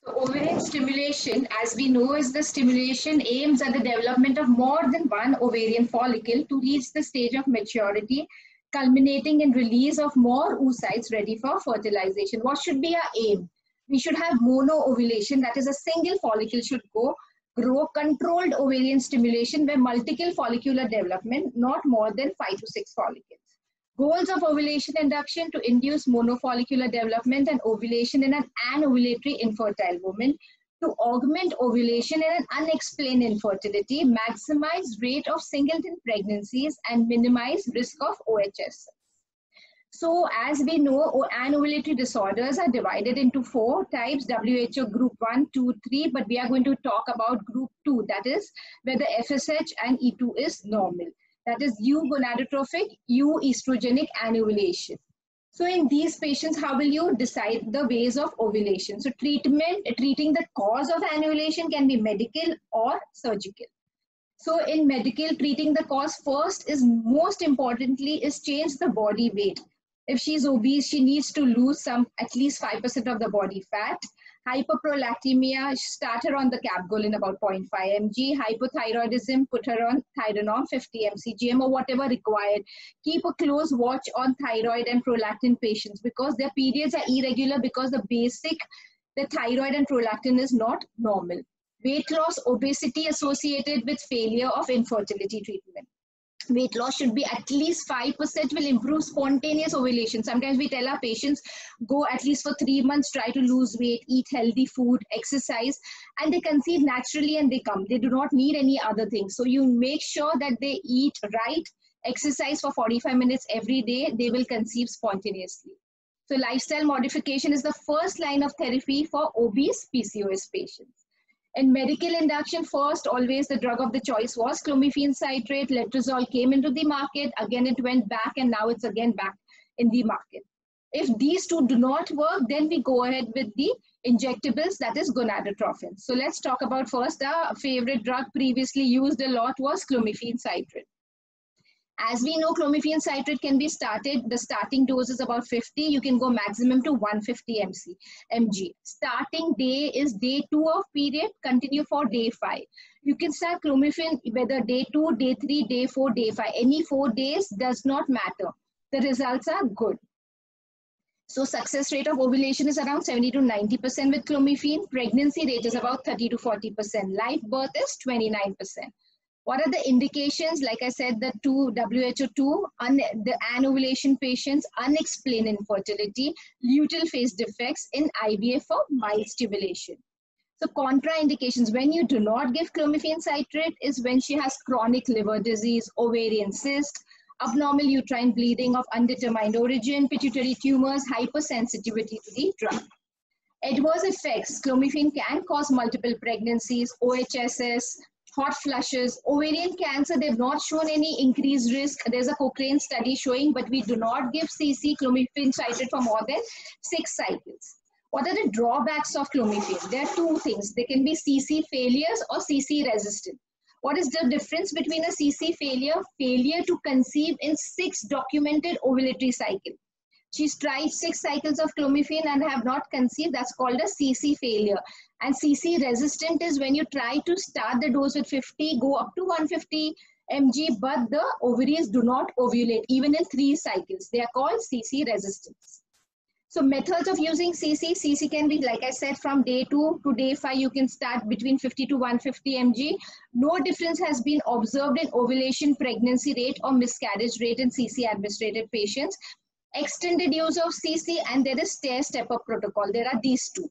So ovarian stimulation, as we know, is the stimulation aims at the development of more than one ovarian follicle to reach the stage of maturity, culminating in release of more oocytes ready for fertilization. What should be our aim? We should have mono-ovulation, that is a single follicle should grow controlled ovarian stimulation where multiple follicular development, not more than 5 to 6 follicles. Goals of ovulation induction to induce monofollicular development and ovulation in an anovulatory infertile woman, to augment ovulation in an unexplained infertility, maximize rate of singleton pregnancies, and minimize risk of OHS. So as we know, anovulatory disorders are divided into 4 types, WHO group 1, 2, 3, but we are going to talk about group 2, that is where the FSH and E2 is normal. That is eugonadotrophic, euestrogenic anovulation. So in these patients, how will you decide the ways of ovulation? So treating the cause of anovulation can be medical or surgical. So in medical, treating the cause first is most importantly is change the body weight. If she's obese, she needs to lose at least 5% of the body fat. Hyperprolactemia, start her on the Capgol about 0.5 mg. Hypothyroidism, put her on Tylenol 50 mg/gm or whatever required. Keep a close watch on thyroid and prolactin patients because their periods are irregular because the thyroid and prolactin is not normal. Weight loss, obesity associated with failure of infertility treatment. Weight loss should be at least 5% will improve spontaneous ovulation. Sometimes we tell our patients, go at least for 3 months, try to lose weight, eat healthy food, exercise, and they conceive naturally and they come. They do not need any other thing. So you make sure that they eat right, exercise for 45 minutes every day, they will conceive spontaneously. So lifestyle modification is the first line of therapy for obese PCOS patients. In medical induction, first, always the drug of the choice was clomiphene citrate. Letrozole came into the market. Again, it went back, and now it's again back in the market. If these two do not work, then we go ahead with the injectables, that is gonadotrophin. So let's talk about first, our favorite drug previously used a lot was clomiphene citrate. As we know, clomiphene citrate can be started, the starting dose is about 50, you can go maximum to 150 mg. Starting day is day 2 of period, continue for day 5. You can start clomiphene whether day 2, day 3, day 4, day 5, any 4 days does not matter. The results are good. So success rate of ovulation is around 70 to 90% with clomiphene. Pregnancy rate is about 30 to 40%. Live birth is 29%. What are the indications? Like I said, the WHO2, the anovulation patients, unexplained infertility, luteal phase defects in IVF for mild stimulation. So contraindications, when you do not give clomiphene citrate is when she has chronic liver disease, ovarian cyst, abnormal uterine bleeding of undetermined origin, pituitary tumors, hypersensitivity to the drug. Adverse effects, clomiphene can cause multiple pregnancies, OHSS, hot flushes, ovarian cancer, they've not shown any increased risk. There's a Cochrane study showing, but we do not give CC, clomiphene citrate, for more than 6 cycles. What are the drawbacks of clomiphene? There are 2 things. They can be CC failures or CC resistant. What is the difference between a CC failure? Failure to conceive in 6 documented ovulatory cycles. She's tried 6 cycles of clomiphene and have not conceived. That's called a CC failure. And CC resistant is when you try to start the dose with 50, go up to 150 mg, but the ovaries do not ovulate even in 3 cycles. They are called CC resistance. So methods of using CC. CC can be, like I said, from day 2 to day 5, you can start between 50 to 150 mg. No difference has been observed in ovulation, pregnancy rate or miscarriage rate in CC administered patients. Extended use of CC, and there is stair-step-up protocol. There are these 2.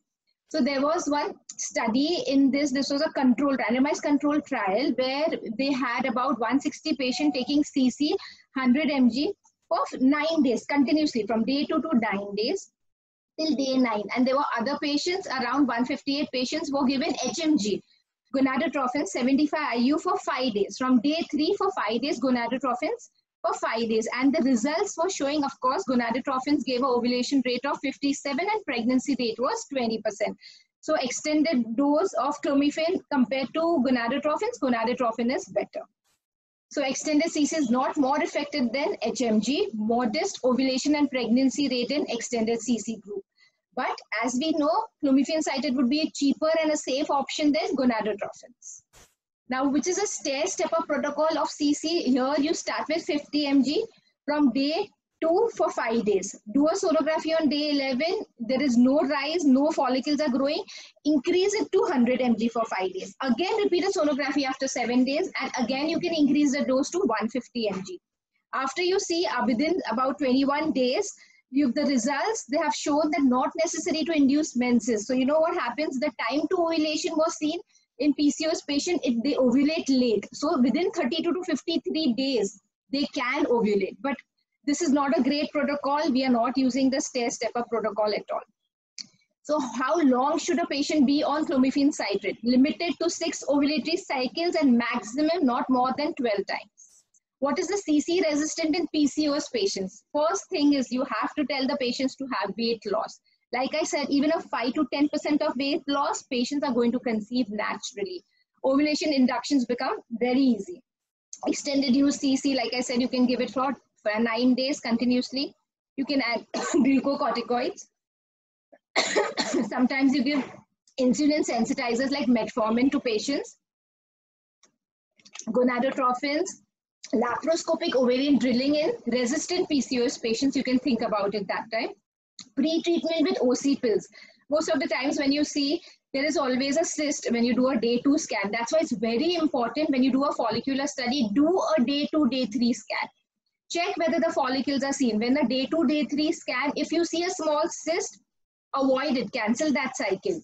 So there was one study in this was a randomized control trial where they had about 160 patients taking CC 100 mg for 9 days continuously from day 2 to 9 days till day 9. And there were other patients, around 158 patients were given HMG, gonadotrophin 75 IU for 5 days. From day 3 for 5 days, gonadotrophins for 5 days, and the results were showing, of course, gonadotrophins gave an ovulation rate of 57 and pregnancy rate was 20%. So extended dose of clomiphene compared to gonadotrophin is better. So extended CC is not more effective than HMG, modest ovulation and pregnancy rate in extended CC group. But as we know, clomiphene citrate would be a cheaper and a safe option than gonadotrophins. Now, which is a stair-step-up protocol of CC. Here you start with 50 mg from day 2 for 5 days. Do a sonography on day 11. There is no rise, no follicles are growing. Increase it to 100 mg for 5 days. Again, repeat a sonography after 7 days. And again, you can increase the dose to 150 mg. After you see within about 21 days, the results, they have shown that not necessary to induce menses. So you know what happens? The time to ovulation was seen in PCOS patient, if they ovulate late. So within 32 to 53 days, they can ovulate. But this is not a great protocol. We are not using the stair-step-up protocol at all. So how long should a patient be on clomiphene citrate? Limited to 6 ovulatory cycles and maximum not more than 12 times. What is the CC resistant in PCOS patients? First thing is you have to tell the patients to have weight loss. Like I said, even a 5 to 10% of weight loss, patients are going to conceive naturally. Ovulation inductions become very easy. Extended use CC, like I said, you can give it for 9 days continuously. You can add glucocorticoids. Sometimes you give insulin sensitizers like metformin to patients. Gonadotrophins, laparoscopic ovarian drilling in resistant PCOS patients, you can think about it that time. Pre-treatment with OC pills. Most of the times when you see, there is always a cyst when you do a day 2 scan. That's why it's very important when you do a follicular study, do a day 2, day 3 scan. Check whether the follicles are seen. When the day 2, day 3 scan, if you see a small cyst, avoid it, cancel that cycle.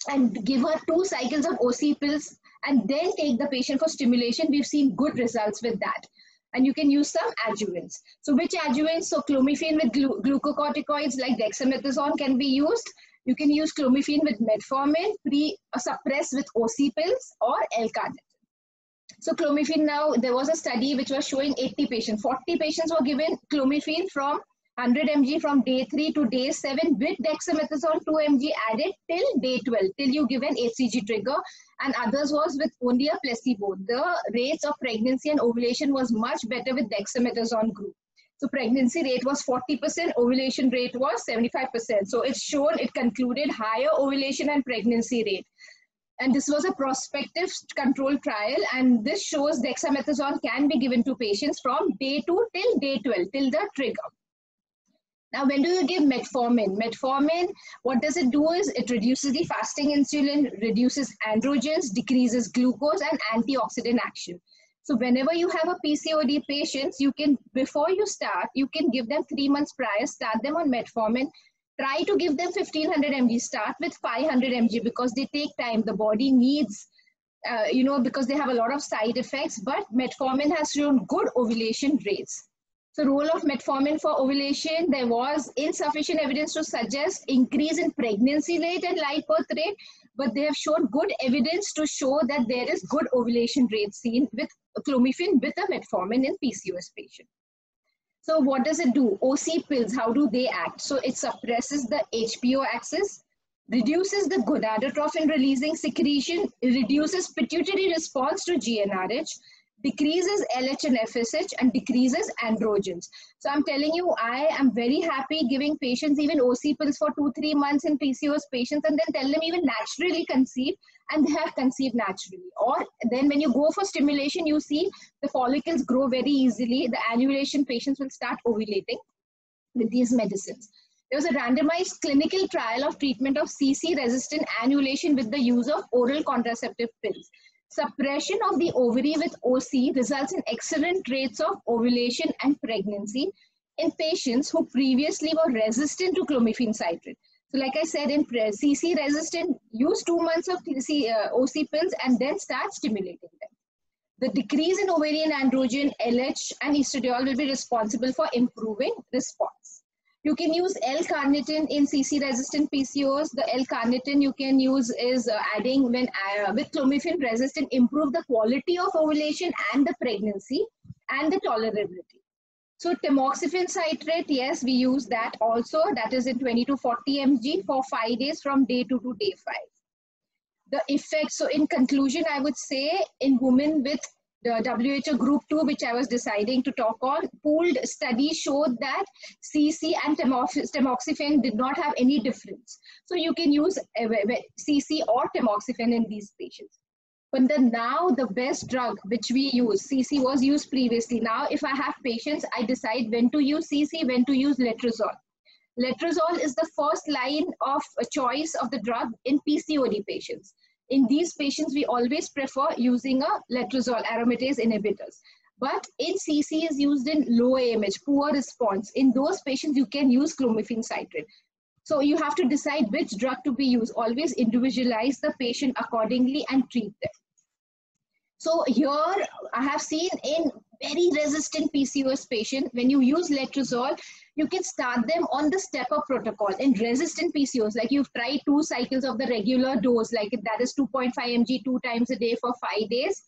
And give her 2 cycles of OC pills and then take the patient for stimulation. We've seen good results with that. And you can use some adjuvants. So which adjuvants? So clomiphene with glucocorticoids like dexamethasone can be used. You can use clomiphene with metformin, suppressed with OC pills or L-carnitine. So clomiphene now, there was a study which was showing 80 patients. 40 patients were given clomiphene from 100 mg from day 3 to day 7 with dexamethasone 2 mg added till day 12, till you give an HCG trigger, and others was with only a placebo. The rates of pregnancy and ovulation was much better with dexamethasone group. So pregnancy rate was 40%, ovulation rate was 75%. So it's shown, it concluded higher ovulation and pregnancy rate. And this was a prospective control trial, and this shows dexamethasone can be given to patients from day 2 till day 12, till the trigger. Now, when do you give metformin? Metformin, what does it do is it reduces the fasting insulin, reduces androgens, decreases glucose and antioxidant action. So whenever you have a PCOD patients, you can, before you start, you can give them 3 months prior, start them on metformin. Try to give them 1500 mg, start with 500 mg because they take time. The body needs, because they have a lot of side effects, but metformin has shown good ovulation rates. So role of metformin for ovulation, there was insufficient evidence to suggest increase in pregnancy rate and live birth rate, but they have shown good evidence to show that there is good ovulation rate seen with clomiphene with a metformin in PCOS patient. So what does it do? OC pills, how do they act? So it suppresses the HPO axis, reduces the gonadotrophin releasing secretion, reduces pituitary response to GnRH, decreases LH and FSH, and decreases androgens. So I'm telling you, I am very happy giving patients even OC pills for 2-3 months in PCOS patients and then tell them even naturally conceive, and they have conceived naturally. Or then when you go for stimulation, you see the follicles grow very easily. The annulation patients will start ovulating with these medicines. There was a randomized clinical trial of treatment of CC-resistant annulation with the use of oral contraceptive pills. Suppression of the ovary with OC results in excellent rates of ovulation and pregnancy in patients who previously were resistant to clomiphene citrate. So like I said, in CC resistant, use 2 months of OC pills and then start stimulating them. The decrease in ovarian androgen, LH and estradiol will be responsible for improving response. You can use L-carnitine in CC-resistant PCOS. The L-carnitine you can use is adding when with clomiphene resistant, improve the quality of ovulation and the pregnancy and the tolerability. So tamoxifen citrate, yes, we use that also. That is in 20 to 40 mg for 5 days from day 2 to day 5. The effects, so in conclusion, I would say in women with the WHO group 2, which I was deciding to talk on, pooled studies showed that CC and tamoxifen did not have any difference. So you can use CC or tamoxifen in these patients. But then now the best drug which we use, CC was used previously. Now if I have patients, I decide when to use CC, when to use letrozole. Letrozole is the first line of choice of the drug in PCOD patients. In these patients, we always prefer using a letrozole aromatase inhibitors. But in CC is used in low AMH, poor response. In those patients, you can use clomiphene citrate. So you have to decide which drug to be used. Always individualize the patient accordingly and treat them. So here I have seen in very resistant PCOS patient, when you use letrozole, you can start them on the step-up protocol. In resistant PCOS, like you've tried 2 cycles of the regular dose, like that is 2.5 mg 2 times a day for 5 days.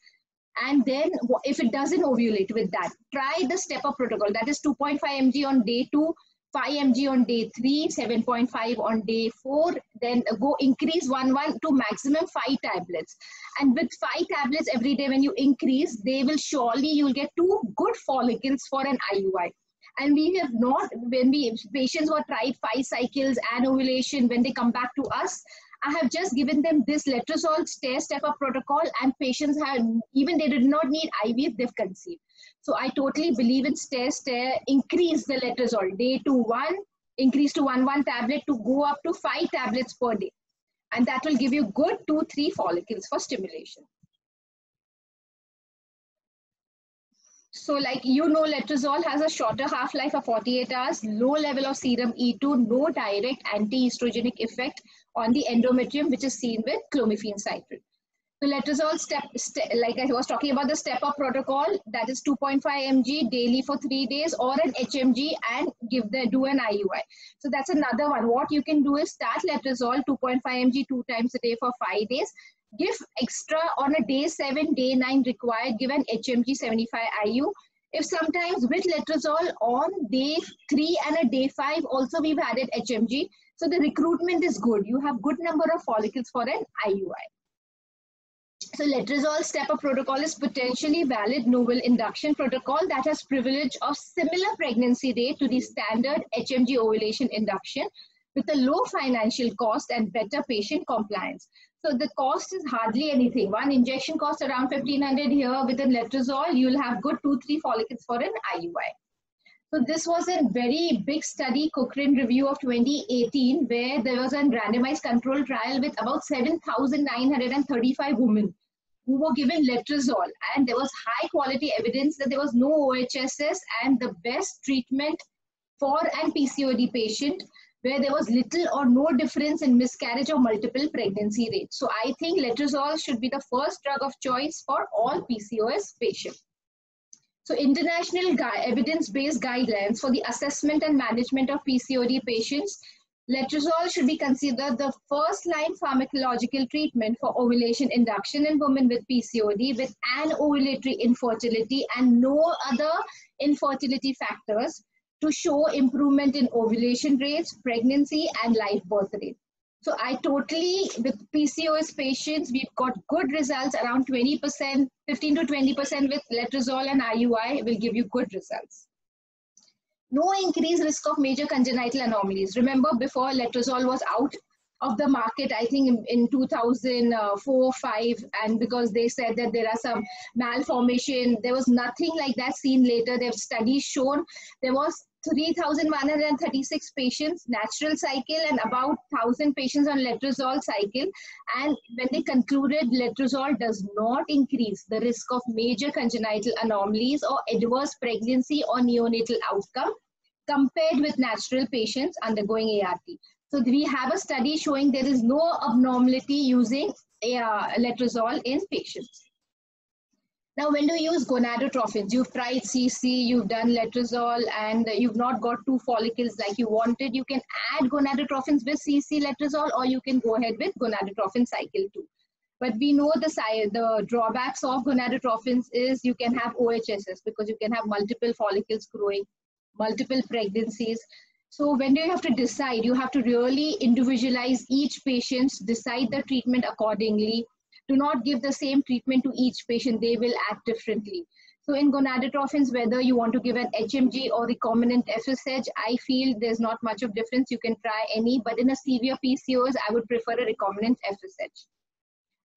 And then if it doesn't ovulate with that, try the step-up protocol. That is 2.5 mg on day 2, 5 mg on day 3, 7.5 on day 4, then go increase 1 to maximum 5 tablets. And with 5 tablets every day, when you increase, they will surely, you'll get 2 good follicles for an IUI. And we have not, when patients who have tried 5 cycles and ovulation, when they come back to us, I have just given them this letrozole step-up protocol, and patients have, even they did not need IVF, they've conceived. So I totally believe in stair, increase the letrozole, day to 1, increase to 1 tablet to go up to 5 tablets per day. And that will give you good 2-3 follicles for stimulation. So like letrozole has a shorter half-life of 48 hours, low level of serum E2, no direct anti-estrogenic effect on the endometrium, which is seen with clomiphene citrate. So letrozole like I was talking about the step-up protocol, that is 2.5 mg daily for 3 days, or an HMG and do an IUI. So that's another one. What you can do is start letrozole 2.5 mg 2 times a day for 5 days. Give extra on a day 7, day 9 required, give an HMG 75 IU. If sometimes with letrozole on day 3 and a day 5, also we've added HMG. So the recruitment is good. You have good number of follicles for an IUI. So letrozole step-up protocol is potentially valid novel induction protocol that has privilege of similar pregnancy rate to the standard HMG ovulation induction with a low financial cost and better patient compliance. So the cost is hardly anything. One injection costs around 1,500 here. With a letrozole, you'll have good 2-3 follicles for an IUI. So this was a very big study, Cochrane review of 2018, where there was a randomized control trial with about 7,935 women who were given letrozole, and there was high quality evidence that there was no OHSS, and the best treatment for an PCOD patient where there was little or no difference in miscarriage or multiple pregnancy rates. So I think letrozole should be the first drug of choice for all PCOS patients. So international evidence-based guidelines for the assessment and management of PCOD patients, letrozole should be considered the first-line pharmacological treatment for ovulation induction in women with PCOD with anovulatory infertility and no other infertility factors to show improvement in ovulation rates, pregnancy, and live birth rate. So I totally, with PCOS patients, we've got good results, around 20%, 15 to 20% with letrozole and IUI will give you good results. No increased risk of major congenital anomalies. Remember, before letrozole was out of the market, I think in 2004-5, and because they said that there are some malformation, there was nothing like that seen later. There have studies shown there was 3,136 patients natural cycle and about 1,000 patients on letrozole cycle, and when they concluded letrozole does not increase the risk of major congenital anomalies or adverse pregnancy or neonatal outcome compared with natural patients undergoing ART. So we have a study showing there is no abnormality using letrozole in patients. Now, when do you use gonadotrophins? You've tried CC, you've done letrozole, and you've not got 2 follicles like you wanted. You can add gonadotrophins with CC letrozole, or you can go ahead with gonadotrophin cycle 2. But we know the drawbacks of gonadotrophins is you can have OHSS because you can have multiple follicles growing, multiple pregnancies. So when do you have to decide? You have to really individualize each patient, decide the treatment accordingly. Do not give the same treatment to each patient. They will act differently. So in gonadotrophins, whether you want to give an HMG or recombinant FSH, I feel there's not much of difference. You can try any, but in a severe PCOS, I would prefer a recombinant FSH.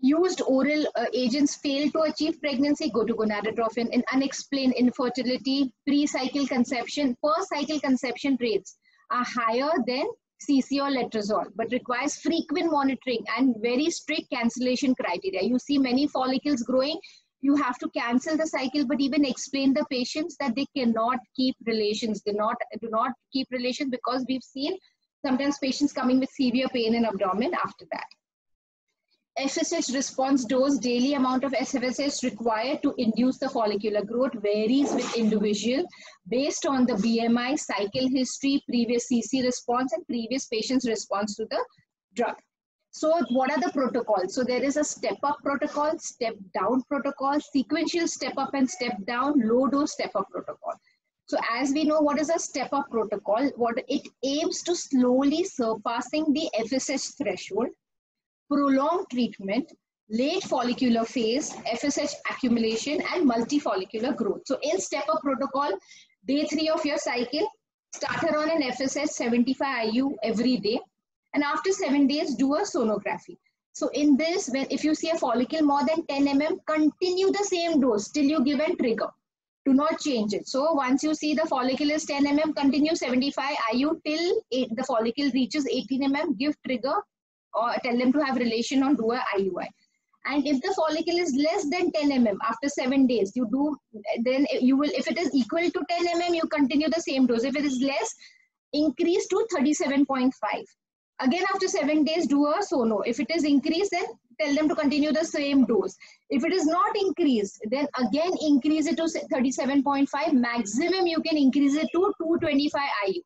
Used oral agents fail to achieve pregnancy, go to gonadotrophin. In unexplained infertility, pre-cycle conception, per-cycle conception rates are higher than CC or letrozole, but requires frequent monitoring and very strict cancellation criteria. You see many follicles growing, you have to cancel the cycle, but even explain the patients that they cannot keep relations. Do not keep relations, because we've seen sometimes patients coming with severe pain in abdomen after that. FSH response dose, daily amount of FSH required to induce the follicular growth varies with individual based on the BMI, cycle history, previous CC response, and previous patient's response to the drug. So what are the protocols? So there is a step-up protocol, step-down protocol, sequential step-up and step-down, low-dose step-up protocol. So as we know, what is a step-up protocol? What it aims to slowly surpassing the FSH threshold, prolonged treatment, late follicular phase, FSH accumulation, and multifollicular growth. So in step-up protocol, day 3 of your cycle, start her on an FSH 75 IU every day. And after 7 days, do a sonography. So in this, if you see a follicle more than 10 mm, continue the same dose till you give a trigger. Do not change it. So once you see the follicle is 10 mm, continue 75 IU till the follicle reaches 18 mm, give trigger or tell them to have relation or do a IUI. And if the follicle is less than 10 mm after 7 days, you do, then you will, if it is equal to 10 mm, you continue the same dose. If it is less, increase to 37.5. Again, after 7 days, do a sono. If it is increased, then tell them to continue the same dose. If it is not increased, then again increase it to 37.5. Maximum you can increase it to 225 IU.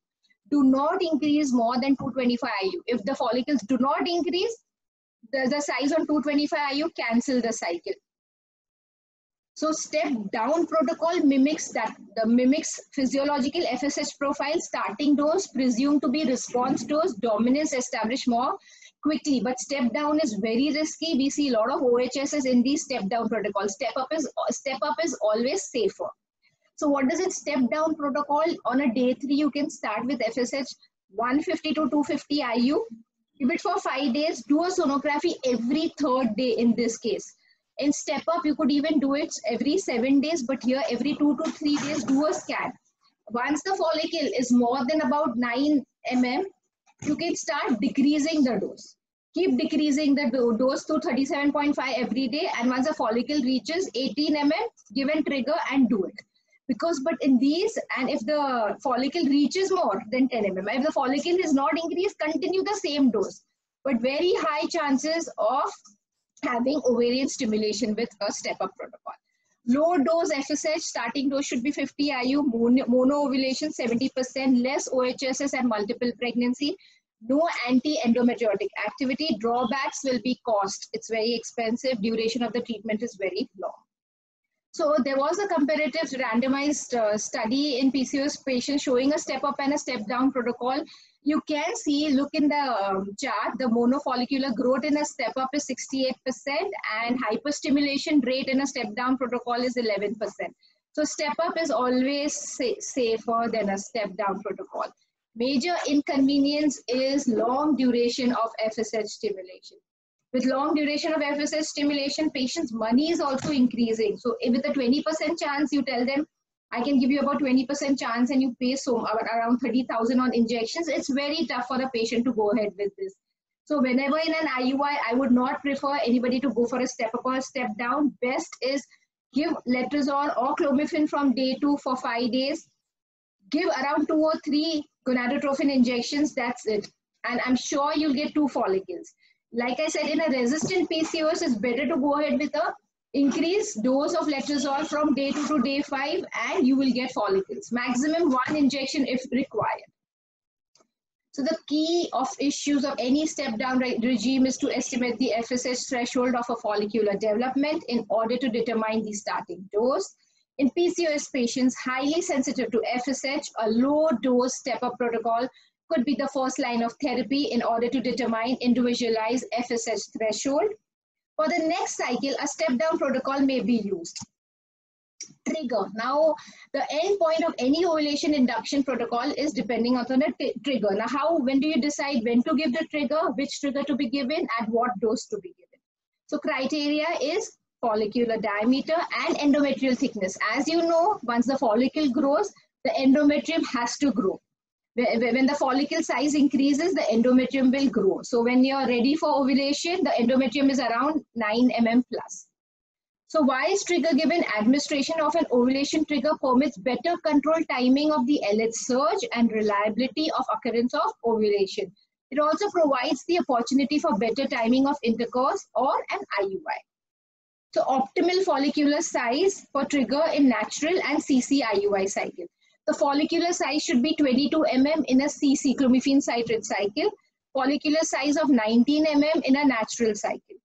Do not increase more than 225 IU. If the follicles do not increase, the size on 225 IU, cancel the cycle. So step down protocol mimics physiological FSH profile, starting dose presumed to be response dose, dominance established more quickly, but step down is very risky. We see a lot of OHSs in these step down protocols. Step up is always safer. So what does it step down protocol? On a day 3, you can start with FSH 150 to 250 IU. Give it for 5 days. Do a sonography every 3rd day in this case. In step up, you could even do it every 7 days, but here every 2 to 3 days, do a scan. Once the follicle is more than about 9 mm, you can start decreasing the dose. Keep decreasing the dose to 37.5 every day, and once the follicle reaches 18 mm, give a trigger and do it. But in these, and if the follicle reaches more than 10 mm, if the follicle is not increased, continue the same dose. But very high chances of having ovarian stimulation with a step-up protocol. Low dose FSH, starting dose should be 50 IU, mono ovulation 70%, less OHSs and multiple pregnancy, no anti-endometriotic activity. Drawbacks will be cost. It's very expensive. Duration of the treatment is very long. So there was a comparative randomized study in PCOS patients showing a step-up and a step-down protocol. You can see, look in the chart, the monofollicular growth in a step-up is 68% and hyperstimulation rate in a step-down protocol is 11%. So step-up is always safer than a step-down protocol. Major inconvenience is long duration of FSH stimulation. With long duration of FSH stimulation, patients' money is also increasing. So with a 20% chance, you tell them, I can give you about 20% chance and you pay around 30,000 on injections. It's very tough for a patient to go ahead with this. So whenever in an IUI, I would not prefer anybody to go for a step up or a step down. Best is give letrozole or clomiphene from day 2 for 5 days. Give around 2 or 3 gonadotrophin injections, that's it. And I'm sure you'll get 2 follicles. Like I said, in a resistant PCOS, it's better to go ahead with a increased dose of letrozole from day 2 to day 5 and you will get follicles. Maximum 1 injection if required. So the key of issues of any step down regime is to estimate the FSH threshold of a follicular development in order to determine the starting dose. In PCOS patients highly sensitive to FSH, a low dose step-up protocol could be the first line of therapy in order to determine individualized FSH threshold. For the next cycle, a step-down protocol may be used. Trigger. Now, the end point of any ovulation induction protocol is depending on the trigger. Now, when do you decide when to give the trigger, which trigger to be given, at what dose to be given? So, criteria is follicular diameter and endometrial thickness. As you know, once the follicle grows, the endometrium has to grow. When the follicle size increases, the endometrium will grow. So when you're ready for ovulation, the endometrium is around 9 mm plus. So why is trigger given? Administration of an ovulation trigger permits better control timing of the LH surge and reliability of occurrence of ovulation. It also provides the opportunity for better timing of intercourse or an IUI. So optimal follicular size for trigger in natural and CC IUI cycle. The follicular size should be 22 mm in a CC, clomiphene citrate cycle, follicular size of 19 mm in a natural cycle.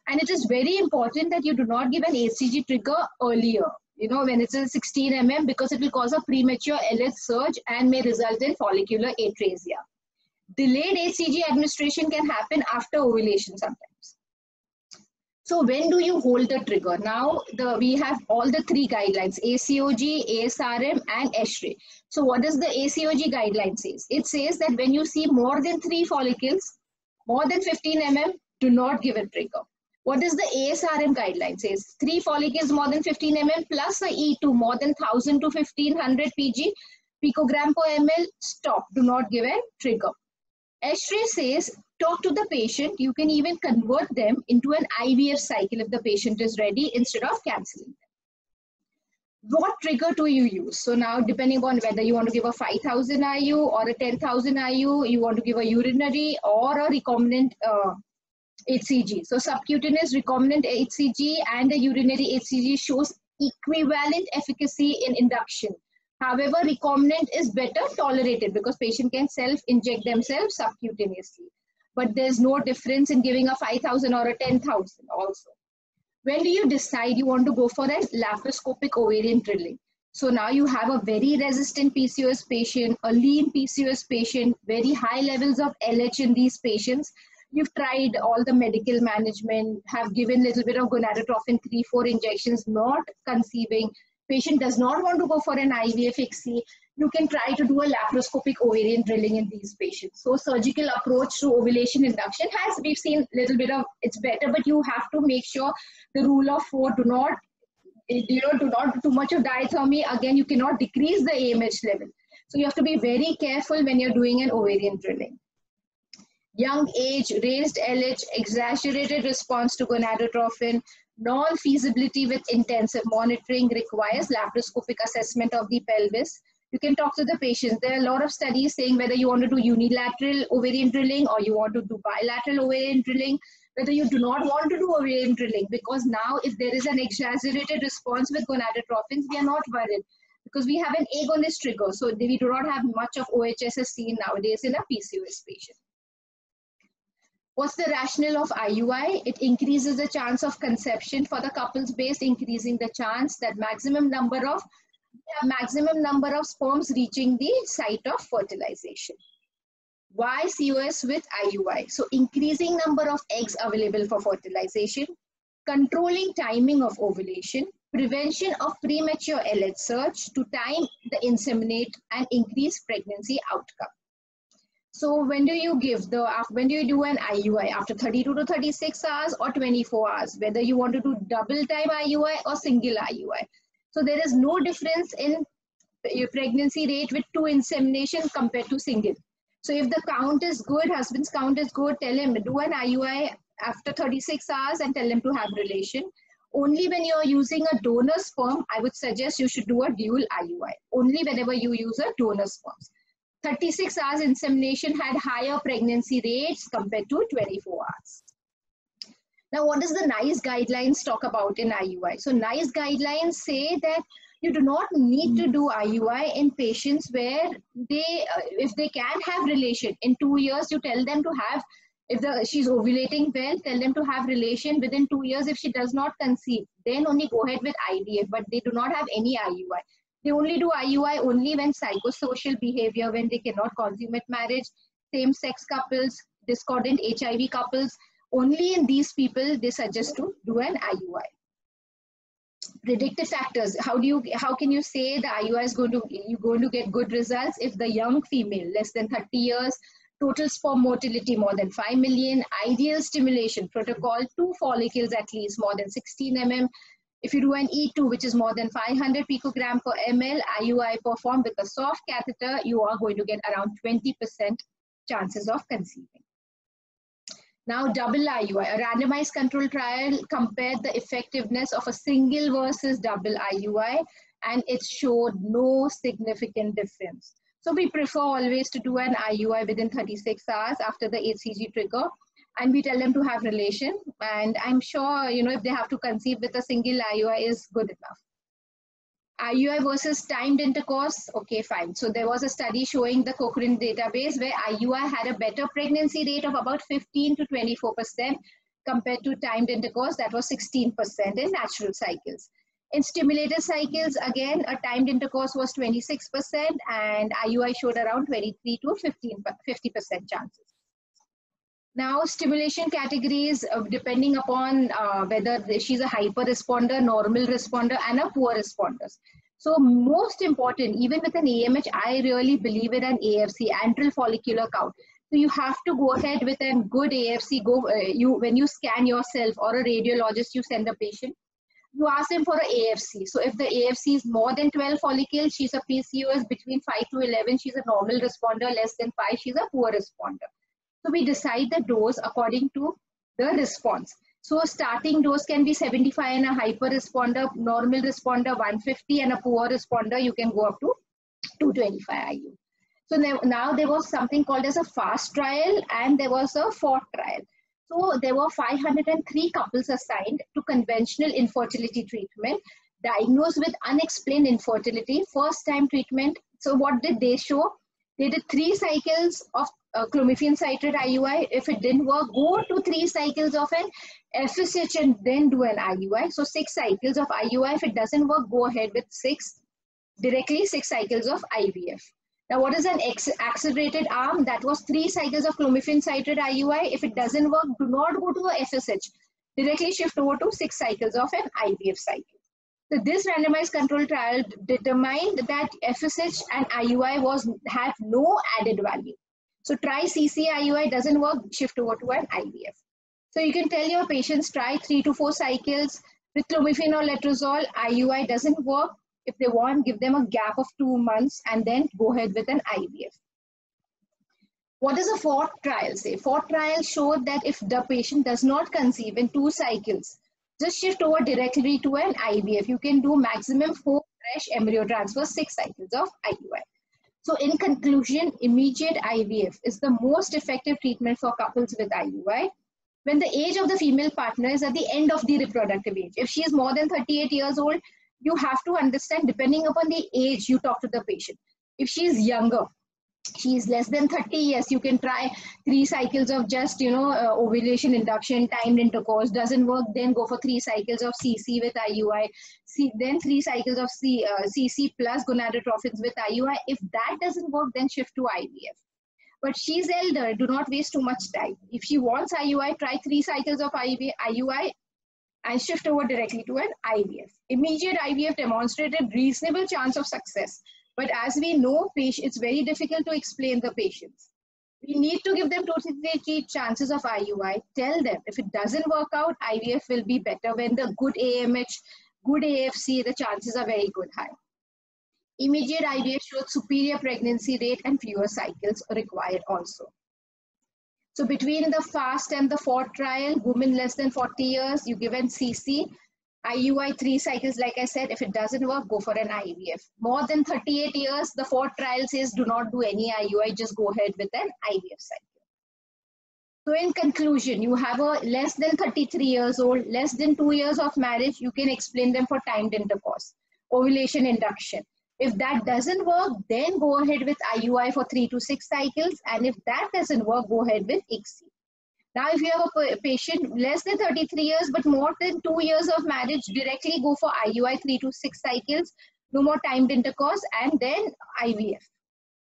And it is very important that you do not give an HCG trigger earlier, when it's a 16 mm, because it will cause a premature LH surge and may result in follicular atresia. Delayed HCG administration can happen after ovulation sometimes. So when do you hold the trigger? Now we have all the three guidelines, ACOG, ASRM and ESHRE. So what does the ACOG guideline says? It says that when you see more than 3 follicles, more than 15 mm, do not give a trigger. What does the ASRM guideline says? 3 follicles more than 15 mm plus a E2 more than 1000 to 1500 pg, picogram per ml, stop, do not give a trigger. ESHRE says, talk to the patient. You can even convert them into an IVF cycle if the patient is ready instead of cancelling them. What trigger do you use? So now, depending on whether you want to give a 5000 IU or a 10,000 IU, you want to give a urinary or a recombinant HCG. So subcutaneous recombinant HCG and a urinary HCG shows equivalent efficacy in induction. However, recombinant is better tolerated because patient can self-inject themselves subcutaneously. But there's no difference in giving a 5000 or a 10,000 also. When do you decide you want to go for a laparoscopic ovarian drilling? So now you have a very resistant PCOS patient, a lean PCOS patient, very high levels of LH in these patients. You've tried all the medical management, have given little bit of gonadotropin 3-4 injections, not conceiving. Patient does not want to go for an IVF-ICSI. You can try to do a laparoscopic ovarian drilling in these patients. So surgical approach to ovulation induction we've seen little bit of, it's better, but you have to make sure the rule of 4, do not do too much of diathermy. Again, you cannot decrease the AMH level. So you have to be very careful when you're doing an ovarian drilling. Young age, raised LH, exaggerated response to gonadotropin, non-feasibility with intensive monitoring requires laparoscopic assessment of the pelvis. You can talk to the patients. There are a lot of studies saying whether you want to do unilateral ovarian drilling or you want to do bilateral ovarian drilling, whether you do not want to do ovarian drilling, because now if there is an exaggerated response with gonadotropins, we are not worried because we have an agonist trigger. So we do not have much of OHSS seen nowadays in a PCOS patient. What's the rationale of IUI? It increases the chance of conception for the couples based, increasing the chance that maximum number of sperms reaching the site of fertilization. Why COS with IUI? So increasing number of eggs available for fertilization, controlling timing of ovulation, prevention of premature LH surge to time the inseminate and increase pregnancy outcome. So when do you do an IUI? After 32 to 36 hours or 24 hours, whether you want to do double time IUI or single IUI. So there is no difference in your pregnancy rate with 2 insemination compared to single. So if the count is good, husband's count is good, tell him do an IUI after 36 hours and tell him to have relation. Only when you are using a donor sperm, I would suggest you should do a dual IUI. Only whenever you use a donor sperm. 36 hours insemination had higher pregnancy rates compared to 24 hours. Now, what does the NICE guidelines talk about in IUI? So NICE guidelines say that you do not need to do IUI in patients where if they can have relation. In 2 years, you tell them to have, if she's ovulating well, tell them to have relation within 2 years. If she does not conceive, then only go ahead with IDF, but they do not have any IUI. They only do IUI only when psychosocial behavior, when they cannot consummate marriage, same-sex couples, discordant HIV couples. Only in these people they suggest to do an IUI. Predictive factors. How can you say the IUI is going to get good results if the young female less than 30 years, total sperm motility more than 5 million, ideal stimulation protocol 2 follicles at least more than 16 mm. If you do an E2 which is more than 500 picogram per ml IUI performed with a soft catheter, you are going to get around 20% chances of conceiving. Now, double IUI, a randomized control trial compared the effectiveness of a single versus double IUI, and it showed no significant difference. So we prefer always to do an IUI within 36 hours after the HCG trigger, and we tell them to have relation. And I'm sure, if they have to conceive with a single IUI is good enough. IUI versus timed intercourse, okay, fine. So there was a study showing the Cochrane database where IUI had a better pregnancy rate of about 15 to 24% compared to timed intercourse, that was 16% in natural cycles. In stimulated cycles, again, a timed intercourse was 26% and IUI showed around 23 to 50% chances. Now, stimulation categories, depending upon whether she's a hyper responder, normal responder, and a poor responder. So most important, even with an AMH, I really believe in an AFC, antral follicular count. So you have to go ahead with a good AFC. When you scan yourself or a radiologist, you send a patient, you ask them for an AFC. So if the AFC is more than 12 follicles, she's a PCOS, between 5 to 11, she's a normal responder, less than 5, she's a poor responder. So we decide the dose according to the response. So starting dose can be 75 and a hyper responder, normal responder 150, and a poor responder you can go up to 225 IU. So now there was something called as a fast trial and there was a FORT trial. So there were 503 couples assigned to conventional infertility treatment, diagnosed with unexplained infertility, first time treatment. So what did they show? They did 3 cycles of clomiphene citrate IUI. If it didn't work, go to 3 cycles of an FSH and then do an IUI. So 6 cycles of IUI. If it doesn't work, go ahead with 6 cycles of IVF. Now, what is an accelerated arm? That was 3 cycles of clomiphene citrate IUI. If it doesn't work, do not go to a FSH. Directly shift over to 6 cycles of an IVF cycle. So this randomized control trial determined that FSH and IUI have no added value. So try CC IUI, doesn't work, shift over to an IVF. So you can tell your patients try 3 to 4 cycles with clomiphene or letrozole. IUI doesn't work. If they want, give them a gap of 2 months and then go ahead with an IVF. What does a FORT trial say? FORT trial showed that if the patient does not conceive in 2 cycles, just shift over directly to an IVF. You can do maximum 4 fresh embryo transfers, 6 cycles of IUI. So in conclusion, immediate IVF is the most effective treatment for couples with IUI when the age of the female partner is at the end of the reproductive age. If she is more than 38 years old, you have to understand, depending upon the age, you talk to the patient. If she is younger, she is less than 30 years, you can try 3 cycles of just, ovulation induction, timed intercourse. Doesn't work, then go for 3 cycles of CC with IUI. Then 3 cycles of CC plus gonadotrophins with IUI. If that doesn't work, then shift to IVF. But she's elder, do not waste too much time. If she wants IUI, try 3 cycles of IUI and shift over directly to an IVF. Immediate IVF demonstrated reasonable chance of success. But as we know, it's very difficult to explain the patients. We need to give them 2 to 3 chances of IUI. Tell them if it doesn't work out, IVF will be better. When the good AMH, good AFC, the chances are very good high. Immediate IVF showed superior pregnancy rate and fewer cycles required also. So between the FAST and the FORT trial, women less than 40 years, you give an CC. IUI 3 cycles, like I said, if it doesn't work, go for an IVF. More than 38 years, the FORT trial says do not do any IUI, just go ahead with an IVF cycle. So in conclusion, you have a less than 33 years old, less than 2 years of marriage, you can explain them for timed intercourse, ovulation induction. If that doesn't work, then go ahead with IUI for 3 to 6 cycles. And if that doesn't work, go ahead with ICSI. Now, if you have a patient less than 33 years, but more than 2 years of marriage, directly go for IUI 3 to 6 cycles, no more timed intercourse, and then IVF.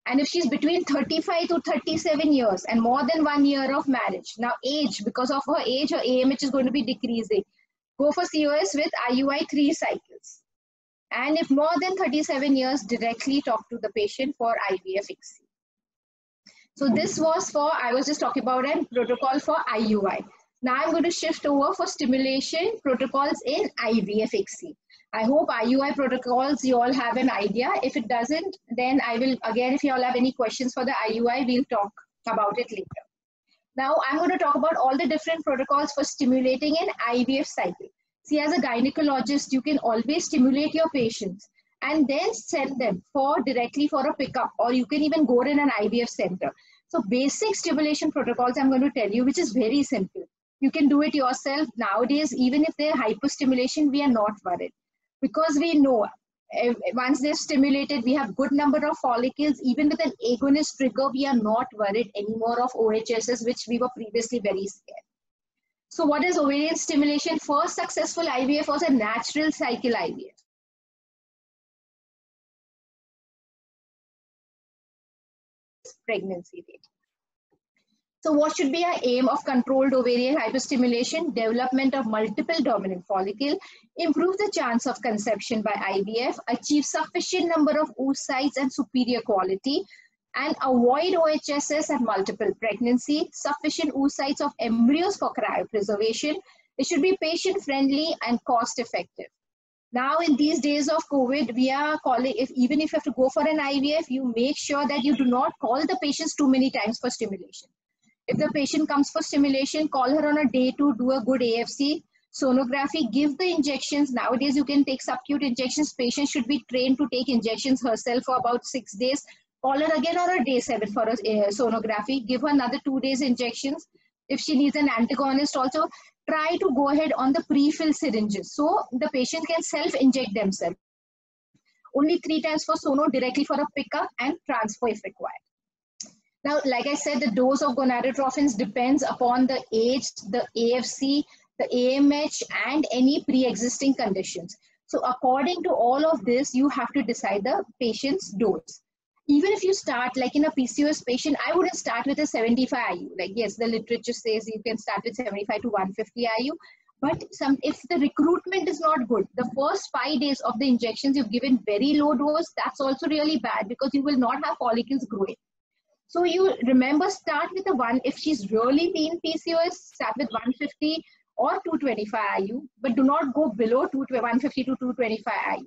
And if she's between 35 to 37 years and more than 1 year of marriage, now age, because of her age, her AMH is going to be decreasing. Go for COS with IUI 3 cycles. And if more than 37 years, directly talk to the patient for IVF ICSI. So this was for, I was just talking about a protocol for IUI. Now I'm going to shift over for stimulation protocols in IVF ICSI. I hope IUI protocols, you all have an idea. If it doesn't, then I will, again, if you all have any questions for the IUI, we'll talk about it later. Now I'm going to talk about all the different protocols for stimulating an IVF cycle. See, as a gynecologist, you can always stimulate your patients and then send them directly for a pickup, or you can even go in an IVF center. So basic stimulation protocols I'm going to tell you, which is very simple. You can do it yourself. Nowadays, even if they're hyperstimulation, we are not worried. Because we know once they're stimulated, we have good number of follicles. Even with an agonist trigger, we are not worried anymore of OHSs, which we were previously very scared. So what is ovarian stimulation? First successful IVF was a natural cycle IVF. Pregnancy rate. So what should be our aim of controlled ovarian hyperstimulation? Development of multiple dominant follicle, improve the chance of conception by IVF, achieve sufficient number of oocytes and superior quality, and avoid OHSS and multiple pregnancy, sufficient oocytes of embryos for cryopreservation. It should be patient friendly and cost effective. Now in these days of COVID, we are calling, even if you have to go for an IVF, you make sure that you do not call the patients too many times for stimulation. If the patient comes for stimulation, call her on a day to do a good AFC, sonography, give the injections. Nowadays, you can take subcutaneous injections. Patient should be trained to take injections herself for about 6 days. Call her again on a day 7 for a sonography. Give her another 2 days injections. If she needs an antagonist also, try to go ahead on the pre-filled syringes. So the patient can self-inject themselves. Only 3 times for sono, directly for a pickup and transfer if required. Now, like I said, the dose of gonadotrophins depends upon the age, the AFC, the AMH, and any pre-existing conditions. So according to all of this, you have to decide the patient's dose. Even if you start, like in a PCOS patient, I wouldn't start with a 75 IU. Like, yes, the literature says you can start with 75 to 150 IU. But if the recruitment is not good, the first 5 days of the injections you've given very low dose, that's also really bad because you will not have follicles growing. So you remember, start with the one, if she's really been PCOS, start with 150 or 225 IU, but do not go below 150 to 225 IU.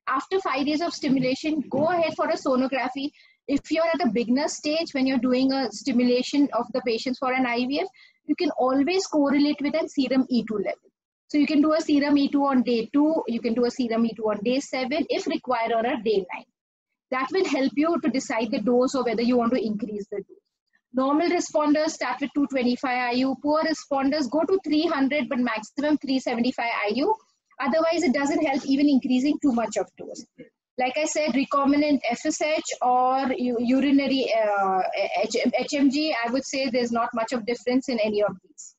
After 5 days of stimulation, go ahead for a sonography. If you're at a beginner stage, when you're doing a stimulation of the patients for an IVF, you can always correlate with a serum E2 level. So you can do a serum E2 on day 2, you can do a serum E2 on day 7, if required on a day 9. That will help you to decide the dose or whether you want to increase the dose. Normal responders start with 225 IU. Poor responders go to 300, but maximum 375 IU. Otherwise, it doesn't help even increasing too much of dose. Like I said, recombinant FSH or urinary HMG, I would say there's not much of difference in any of these.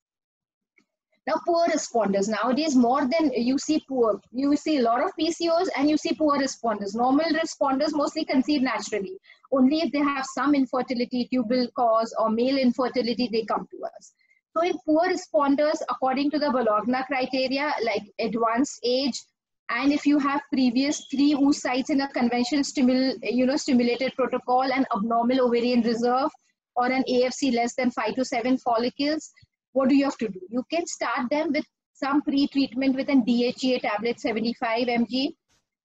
Now, poor responders. Nowadays, more than you see poor, you see a lot of PCOS and you see poor responders. Normal responders mostly conceive naturally. Only if they have some infertility, tubal cause or male infertility, they come to us. So in poor responders, according to the Bologna criteria, like advanced age, and if you have previous 3 oocytes in a conventional stimulated protocol, an abnormal ovarian reserve, or an AFC less than 5 to 7 follicles, what do you have to do? You can start them with some pre-treatment with an DHEA tablet, 75 mg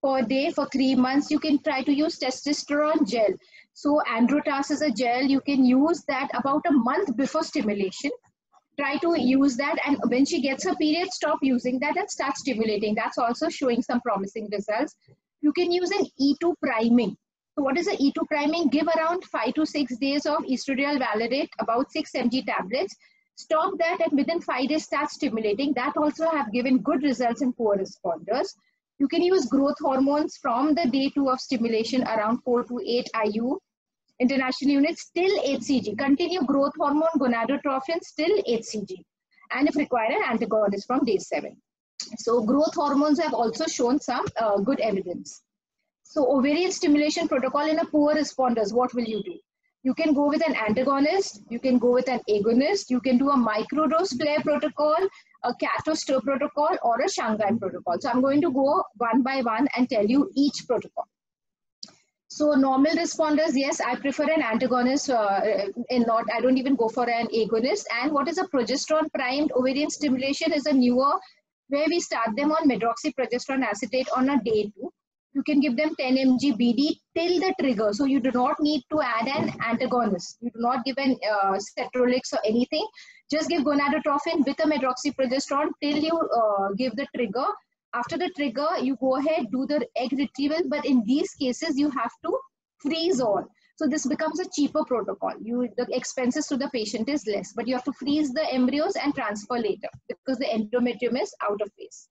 per day for 3 months. You can try to use testosterone gel. So Androtas is a gel. You can use that about a month before stimulation. Try to use that, and when she gets her period, stop using that and start stimulating. That's also showing some promising results. You can use an E2 priming. So what is an E2 priming? Give around 5 to 6 days of estradiol valerate, about 6 mg tablets. Stop that and within 5 days start stimulating. That also have given good results in poor responders. You can use growth hormones from the day 2 of stimulation around 4 to 8 IU. International units, still HCG. Continue growth hormone, gonadotrophin, still HCG. And if required, an antagonist from day 7. So growth hormones have also shown some good evidence. So ovarian stimulation protocol in a poor responders, what will you do? You can go with an antagonist, you can go with an agonist, you can do a microdose flare protocol, a Cato-Stir protocol, or a Shanghai protocol. So I'm going to go one by one and tell you each protocol. So normal responders, yes, I prefer an antagonist I don't even go for an agonist. And what is a progesterone primed ovarian stimulation is a newer, where we start them on medroxyprogesterone acetate on a day 2. You can give them 10 mg BD till the trigger. So you do not need to add an antagonist. You do not give an cetrorelix or anything. Just give gonadotropin with a medroxyprogesterone till you give the trigger. After the trigger, you go ahead, do the egg retrieval. But in these cases, you have to freeze all. So this becomes a cheaper protocol. The expenses to the patient is less. But you have to freeze the embryos and transfer later because the endometrium is out of phase.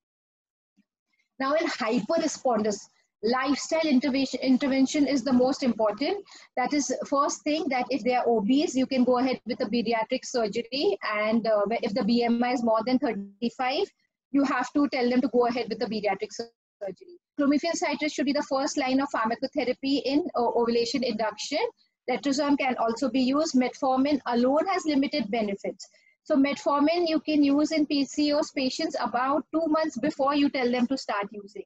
Now in hyper-responders, lifestyle intervention is the most important. That is, first thing, that if they are obese, you can go ahead with a pediatric surgery. And if the BMI is more than 35, you have to tell them to go ahead with the pediatric surgery. Clomiphene citrate should be the first line of pharmacotherapy in ovulation induction. Letrozole can also be used. Metformin alone has limited benefits. So metformin you can use in PCOS patients about 2 months before you tell them to start using.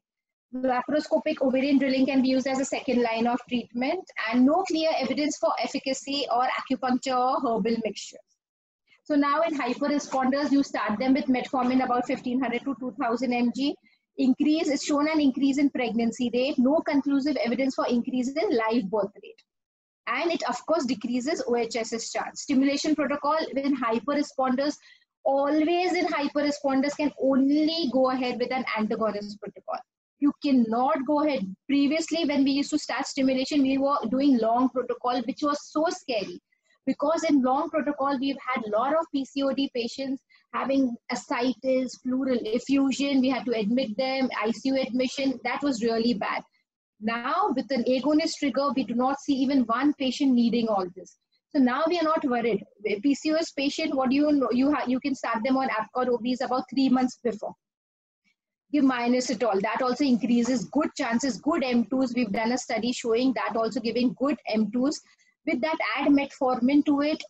Laparoscopic ovarian drilling can be used as a second line of treatment, and no clear evidence for efficacy or acupuncture or herbal mixtures. So now in hyper-responders, you start them with metformin about 1500 to 2000 mg. Increase is shown an increase in pregnancy rate, no conclusive evidence for increase in live birth rate. And it of course decreases OHSS charge. Stimulation protocol in hyper-responders, always in hyper-responders can only go ahead with an antagonist protocol. You cannot go ahead. Previously, when we used to start stimulation, we were doing long protocol, which was so scary. Because in long protocol, we've had a lot of PCOD patients having ascites, pleural effusion. We had to admit them, ICU admission. That was really bad. Now, with an agonist trigger, we do not see even one patient needing all this. So now we are not worried. A PCOS patient, what do you know? You can start them on Apgar OBs about 3 months before. Give minoxidil. That also increases good chances, good M2s. We've done a study showing that also giving good M2s. With that, add metformin to it,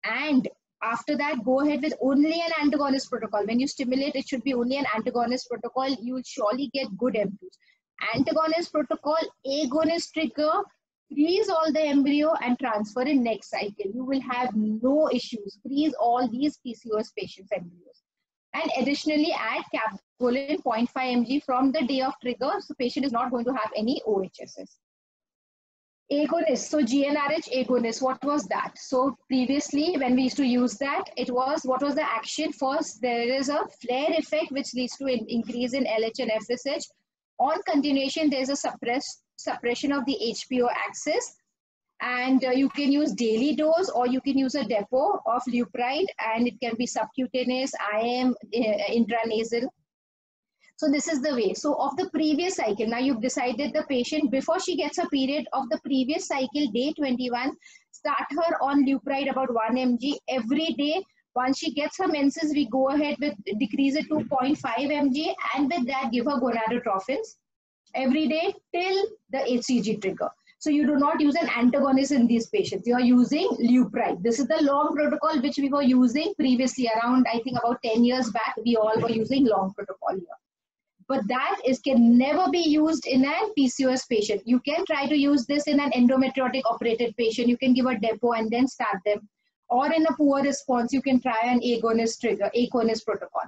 and after that, go ahead with only an antagonist protocol. When you stimulate, it should be only an antagonist protocol. You will surely get good M2s. Antagonist protocol, agonist trigger, freeze all the embryo and transfer in next cycle. You will have no issues. Freeze all these PCOS patients' embryos. And additionally, add capvolin 0.5 mg from the day of trigger, so patient is not going to have any OHSS. Agonist, so GnRH agonist, what was that? So previously, when we used to use that, what was the action? First, there is a flare effect which leads to an increase in LH and FSH. On continuation, there is a suppression of the HPO axis. And you can use daily dose, or you can use a depot of Lupride, and it can be subcutaneous, IM, intranasal. So this is the way. So of the previous cycle, now you've decided the patient, before she gets a period of the previous cycle, day 21, start her on Lupride about 1 mg every day. Once she gets her menses, we go ahead with decrease it to 0.5 mg, and with that give her gonadotropins every day till the HCG trigger. So you do not use an antagonist in these patients. You are using Lupride. This is the long protocol which we were using previously, around I think about 10 years back. We all were using long protocol here. But that can never be used in a PCOS patient. You can try to use this in an endometriotic operated patient. You can give a depot and then start them. Or in a poor response, you can try an agonist protocol.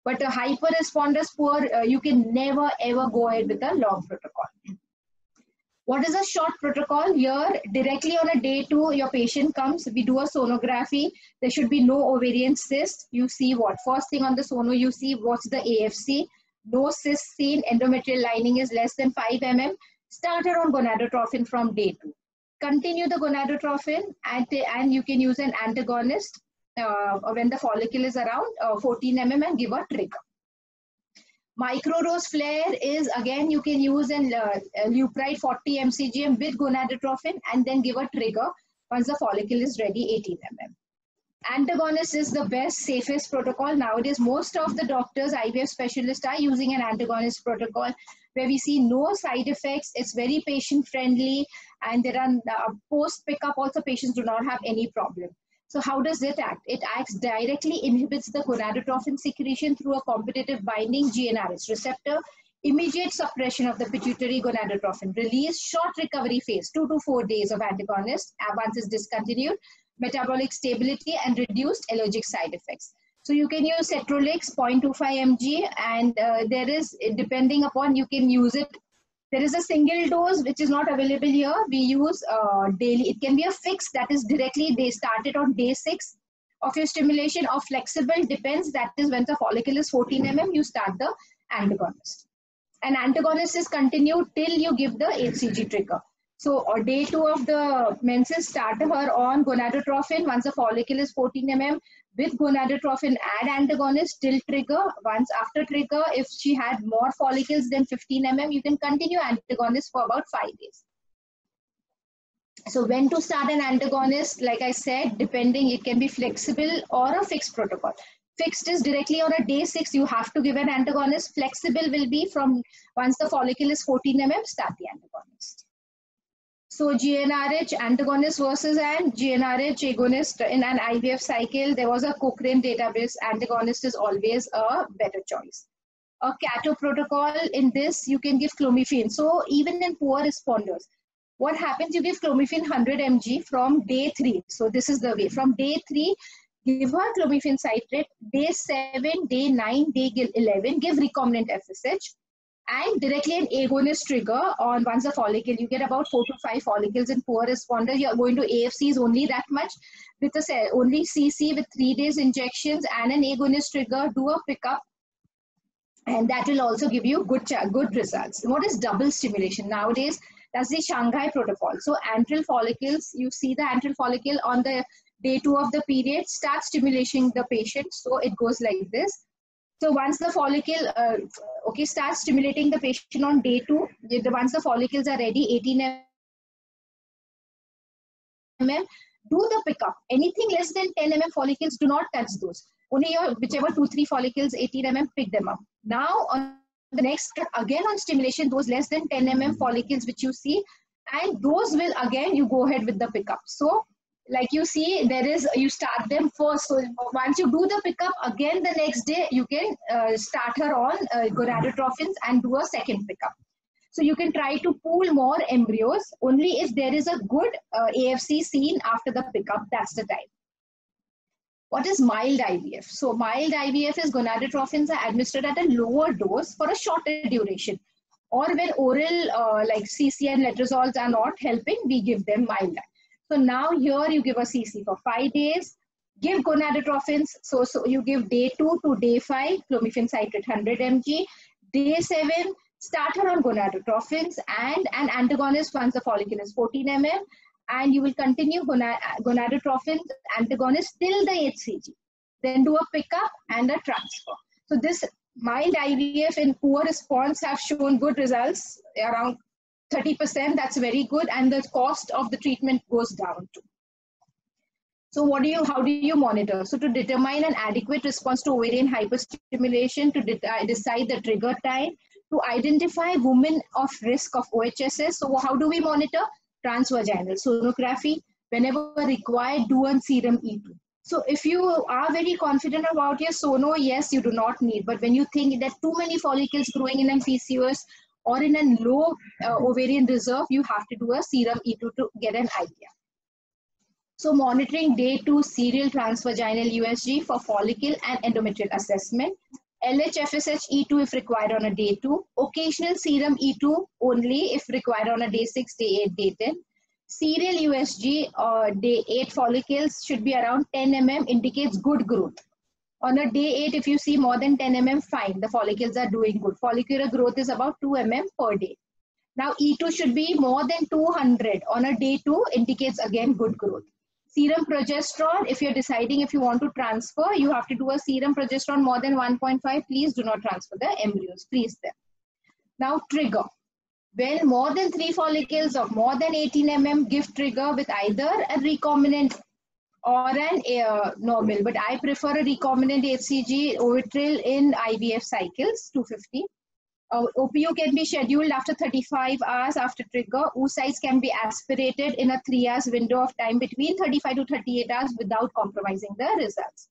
But a hyper responders poor, you can never ever go ahead with a long protocol. What is a short protocol? Here, directly on a day 2, your patient comes, we do a sonography. There should be no ovarian cyst. You see what? First thing on the sono, you see what's the AFC. No cyst seen, endometrial lining is less than 5 mm. Start her on gonadotropin from day 2. Continue the gonadotropin, and you can use an antagonist when the follicle is around 14 mm and give a trigger. Microdose flare is, again, you can use an Lupride 40 mcgm with gonadotropin and then give a trigger once the follicle is ready, 18 mm. Antagonist is the best, safest protocol. Nowadays, most of the doctors, IVF specialists are using an antagonist protocol. where we see no side effects. It's very patient friendly, and there are post pickup also patients do not have any problem. So how does it act? It acts directly, inhibits the gonadotrophin secretion through a competitive binding GnRH receptor, immediate suppression of the pituitary gonadotrophin release, short recovery phase, 2 to 4 days of antagonist once is discontinued, metabolic stability, and reduced allergic side effects. So you can use Cetrolix 0.25 mg, and there is, depending upon, you can use it. There is a single dose which is not available here. We use daily. It can be a fixed, that is directly they started on day 6 of your stimulation, or flexible, depends. That is when the follicle is 14 mm, you start the antagonist. And antagonist is continued till you give the HCG trigger. So day 2 of the menses, start her on gonadotrophin. Once the follicle is 14 mm, with gonadotrophin add antagonist till trigger. Once after trigger, if she had more follicles than 15 mm, you can continue antagonist for about 5 days. So when to start an antagonist, like I said, depending, it can be flexible or a fixed protocol. Fixed is directly on a day 6, you have to give an antagonist. Flexible will be from once the follicle is 14 mm, start the antagonist. So GnRH antagonist versus an GnRH agonist in an IVF cycle, there was a Cochrane database. Antagonist is always a better choice. A Cato protocol, in this you can give clomiphene. So even in poor responders, what happens, you give clomiphene 100 mg from day 3. So this is the way. From day 3, give her clomiphene citrate. Day 7, day 9, day 11, give recombinant FSH. And directly an agonist trigger on once a follicle. You get about 4 to 5 follicles in poor responder. You are going to AFCs only that much, with a only CC with 3 days injections and an agonist trigger. Do a pickup, and that will also give you good results. What is double stimulation nowadays? That's the Shanghai protocol. So antral follicles, you see the antral follicle on the day 2 of the period, start stimulating the patient. So it goes like this. So once the follicle, start stimulating the patient on day 2. Once the follicles are ready, 18 mm, do the pickup. Anything less than 10 mm follicles, do not touch those. Only your whichever 2-3 follicles, 18 mm, pick them up. Now on the next cut, again on stimulation, those less than 10 mm follicles which you see, and those will again, you go ahead with the pickup. So like you see, there is, you start them first. So once you do the pickup, again the next day you can start her on gonadotrophins and do a second pickup. So you can try to pool more embryos only if there is a good AFC seen after the pickup. That's the time. What is mild IVF? So mild IVF is gonadotrophins are administered at a lower dose for a shorter duration. Or when oral like CC and letrozoles are not helping, we give them mild. So now here you give a CC for 5 days, give gonadotrophins. So you give day 2 to day 5, clomiphene citrate 100 mg. Day 7, start her on gonadotrophins and an antagonist once the follicle is 14 mm. And you will continue gonadotrophins antagonist till the HCG. Then do a pickup and a transfer. So this mild IVF in poor response have shown good results, around 30%, that's very good, and the cost of the treatment goes down too. So how do you monitor? So to determine an adequate response to ovarian hyperstimulation, to decide the trigger time, to identify women of risk of OHSS. So how do we monitor? Transvaginal sonography. Whenever required, do a serum E2. So if you are very confident about your sono, yes, you do not need. But when you think that too many follicles growing in an PCOS or in a low ovarian reserve, you have to do a serum E2 to get an idea. So monitoring day 2 serial transvaginal USG for follicle and endometrial assessment. LH-FSH E2 if required on a day 2. Occasional serum E2 only if required on a day 6, day 8, day 10. Serial USG day 8 follicles should be around 10 mm, indicates good growth. On a day 8, if you see more than 10 mm, fine, the follicles are doing good. Follicular growth is about 2 mm per day. Now E2 should be more than 200 on a day 2, indicates again good growth. Serum progesterone, if you're deciding if you want to transfer, you have to do a serum progesterone more than 1.5. Please do not transfer the embryos, freeze them. Now trigger. When more than 3 follicles of more than 18 mm, give trigger with either a recombinant or an normal. But I prefer a recombinant HCG Ovitril in IVF cycles, 250. OPU can be scheduled after 35 hours after trigger. Oocytes can be aspirated in a 3 hours window of time between 35 to 38 hours without compromising the results.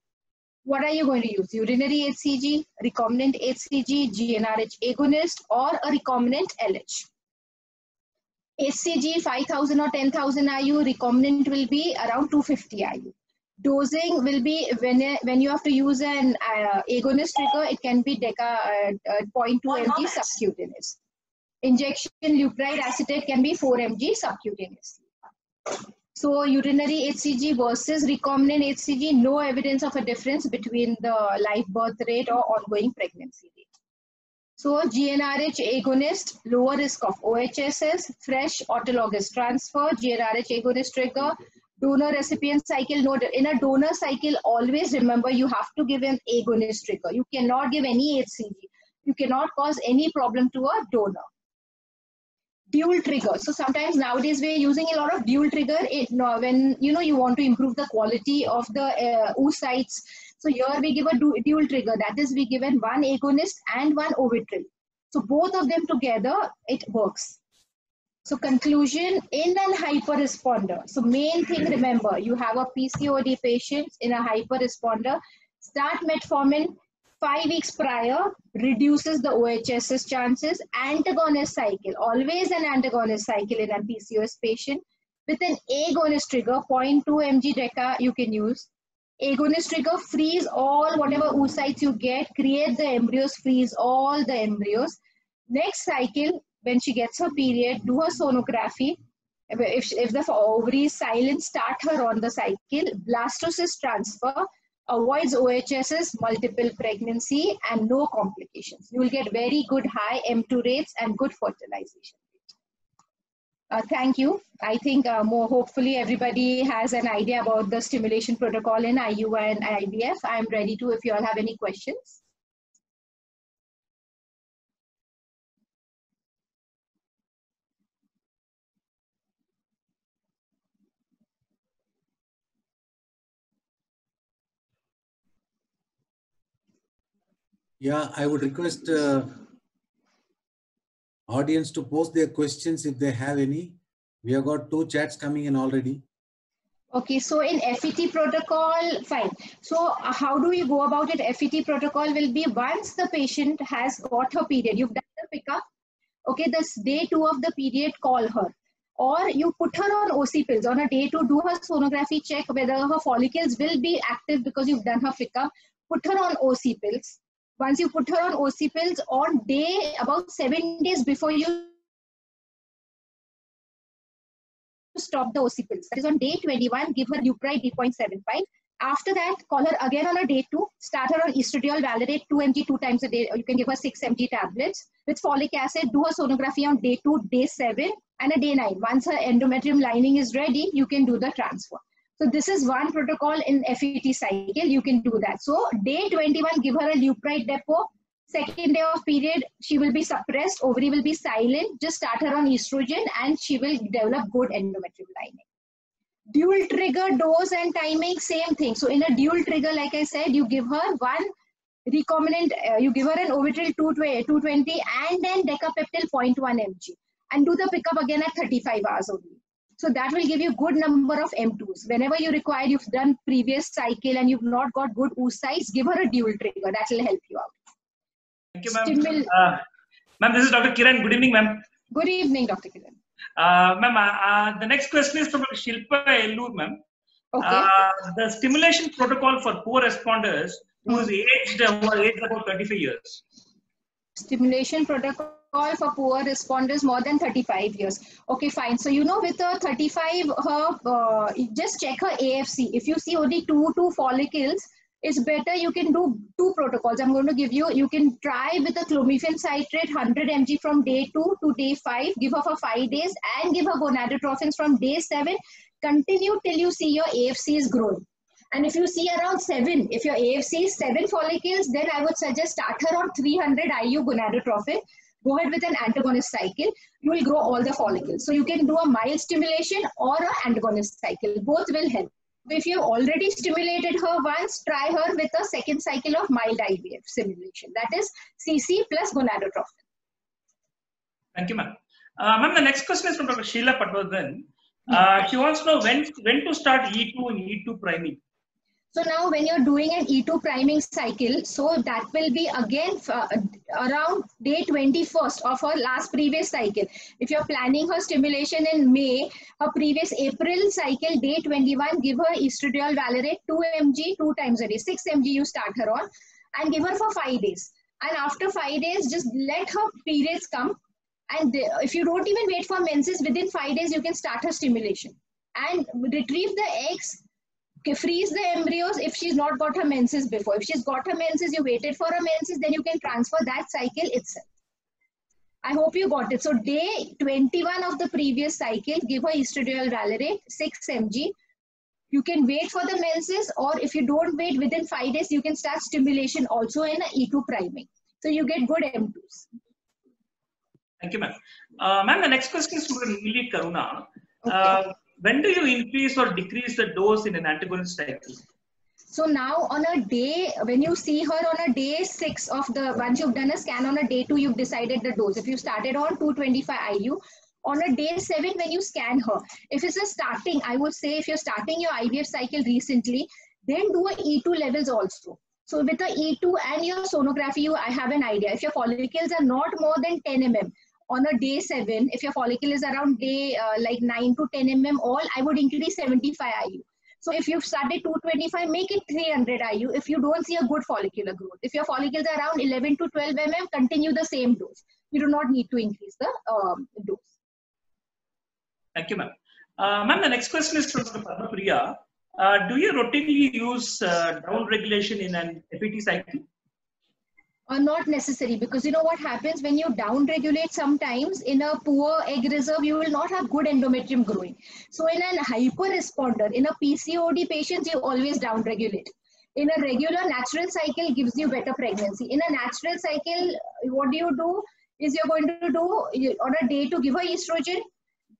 What are you going to use? Urinary HCG, recombinant HCG, GnRH agonist, or a recombinant LH? HCG 5000 or 10,000 IU, recombinant will be around 250 IU. Dosing will be when you have to use an agonist trigger, it can be 0.2 mg subcutaneous. Injection leupride acetate can be 4 mg subcutaneous. So urinary HCG versus recombinant HCG, no evidence of a difference between the live birth rate or ongoing pregnancy rate. So GnRH agonist, lower risk of OHSS, fresh autologous transfer, GnRH agonist trigger, donor recipient cycle. No, in a donor cycle, always remember you have to give an agonist trigger. You cannot give any HCG. You cannot cause any problem to a donor. Dual trigger. So sometimes nowadays we're using a lot of dual trigger when you want to improve the quality of the oocytes. So here we give a dual trigger. That is, we given one agonist and one Ovitril. So both of them together, it works. So conclusion, in an hyper-responder. So main thing, remember, you have a PCOD patient in a hyper-responder. Start metformin 5 weeks prior, reduces the OHSS chances. Antagonist cycle, always an antagonist cycle in a PCOS patient. With an agonist trigger, 0.2 mg deca you can use. Agonist trigger, freeze all whatever oocytes you get, create the embryos, freeze all the embryos. Next cycle, when she gets her period, do her sonography. If the ovary is silent, start her on the cycle. Blastocyst transfer, avoids OHSS, multiple pregnancy, and no complications. You will get very good high M2 rates and good fertilization rate. Thank you. I think hopefully everybody has an idea about the stimulation protocol in IUI and IVF. I'm ready to, if you all have any questions. Yeah, I would request audience to post their questions if they have any. We have got 2 chats coming in already. Okay, so in FET protocol, fine. So how do we go about it? FET protocol will be once the patient has got her period, you've done the pickup. Okay, this day 2 of the period, call her. Or you put her on OC pills. On a day 2, do her sonography, check whether her follicles will be active because you've done her pickup. Put her on OC pills. Once you put her on OC pills, on day about 7 days before you stop the OC pills. That is on day 21, give her leupride D.75. After that, call her again on a day 2, start her on estradiol, validate 2 mg 2 times a day, or you can give her 6 mg tablets. With folic acid, do her sonography on day 2, day 7, and a day 9. Once her endometrium lining is ready, you can do the transfer. So this is one protocol in FET cycle, you can do that. So day 21, give her a leupride depot. Second day of period, she will be suppressed, ovary will be silent, just start her on estrogen and she will develop good endometrium lining. Dual trigger dose and timing, same thing. So in a dual trigger, like I said, you give her one recombinant, you give her an Ovitril 220 and then decapeptyl 0.1 mg and do the pickup again at 35 hours only. So that will give you good number of M2s. Whenever you require, you've done previous cycle and you've not got good oocytes, give her a dual trigger. That will help you out. Thank you, ma'am. Ma'am, this is Dr. Kiran. Good evening, ma'am. Good evening, Dr. Kiran. Ma'am, the next question is from Shilpa Ellur, ma'am. Okay. The stimulation protocol for poor responders who is aged about 35 years. Stimulation protocol for poor responders more than 35 years. Okay, fine. So, with a 35, just check her AFC. If you see only 2 follicles, it's better you can do 2 protocols. I'm going to give you, you can try with a clomiphene citrate 100 mg from day 2 to day 5, give her for 5 days and give her gonadotrophins from day 7. Continue till you see your AFC is growing. And if you see around 7, if your AFC is 7 follicles, then I would suggest start her on 300 IU gonadotrophin. Go ahead with an antagonist cycle. You will grow all the follicles. So you can do a mild stimulation or an antagonist cycle. Both will help. If you already stimulated her once, try her with a second cycle of mild IVF stimulation. That is CC plus gonadotrophin. Thank you, ma'am. Ma'am, the next question is from Dr. Sheila Patwardhan. She wants to know when to start E2 and E2 priming. So now when you're doing an E2 priming cycle, so that will be again around day 21st of her previous cycle. If you're planning her stimulation in May, her previous April cycle, day 21, give her estradiol valerate 2 mg 2 times a day. 6 mg you start her on and give her for 5 days. And after 5 days, just let her periods come. And if you don't even wait for menses, within 5 days, you can start her stimulation. And retrieve the eggs, freeze the embryos if she's not got her menses before. If she's got her menses, you waited for her menses, then you can transfer that cycle itself. I hope you got it. So day 21 of the previous cycle, give her estradiol valerate, 6 mg. You can wait for the menses, or if you don't wait, within 5 days, you can start stimulation also in a E2 priming. So you get good M2s. Thank you, ma'am. Ma'am, the next question is from Neeli Karuna. Okay. When do you increase or decrease the dose in an antagonist cycle? So now on a day, when you see her on a day 6 of the, once you've done a scan on a day 2, you've decided the dose. If you started on 225 IU, on a day 7 when you scan her, if it's a starting, I would say if you're starting your IVF cycle recently, then do a E2 levels also. So with the E2 and your sonography, I have an idea. If your follicles are not more than 10 mm, on a day 7, if your follicle is around day like 9 to 10 mm all, I would increase 75 IU. So if you've started 225, make it 300 IU if you don't see a good follicular growth. If your follicles are around 11 to 12 mm, continue the same dose. You do not need to increase the dose. Thank you, ma'am. Ma'am, the next question is from Padma Priya. Do you routinely use down regulation in an FET cycle? Not necessary, because you know what happens when you down regulate sometimes in a poor egg reserve, you will not have good endometrium growing. So in a hyper responder, in a PCOD patients, you always down regulate. In a regular natural cycle gives you better pregnancy. In a natural cycle, what do is you're going to do on a day to give her estrogen,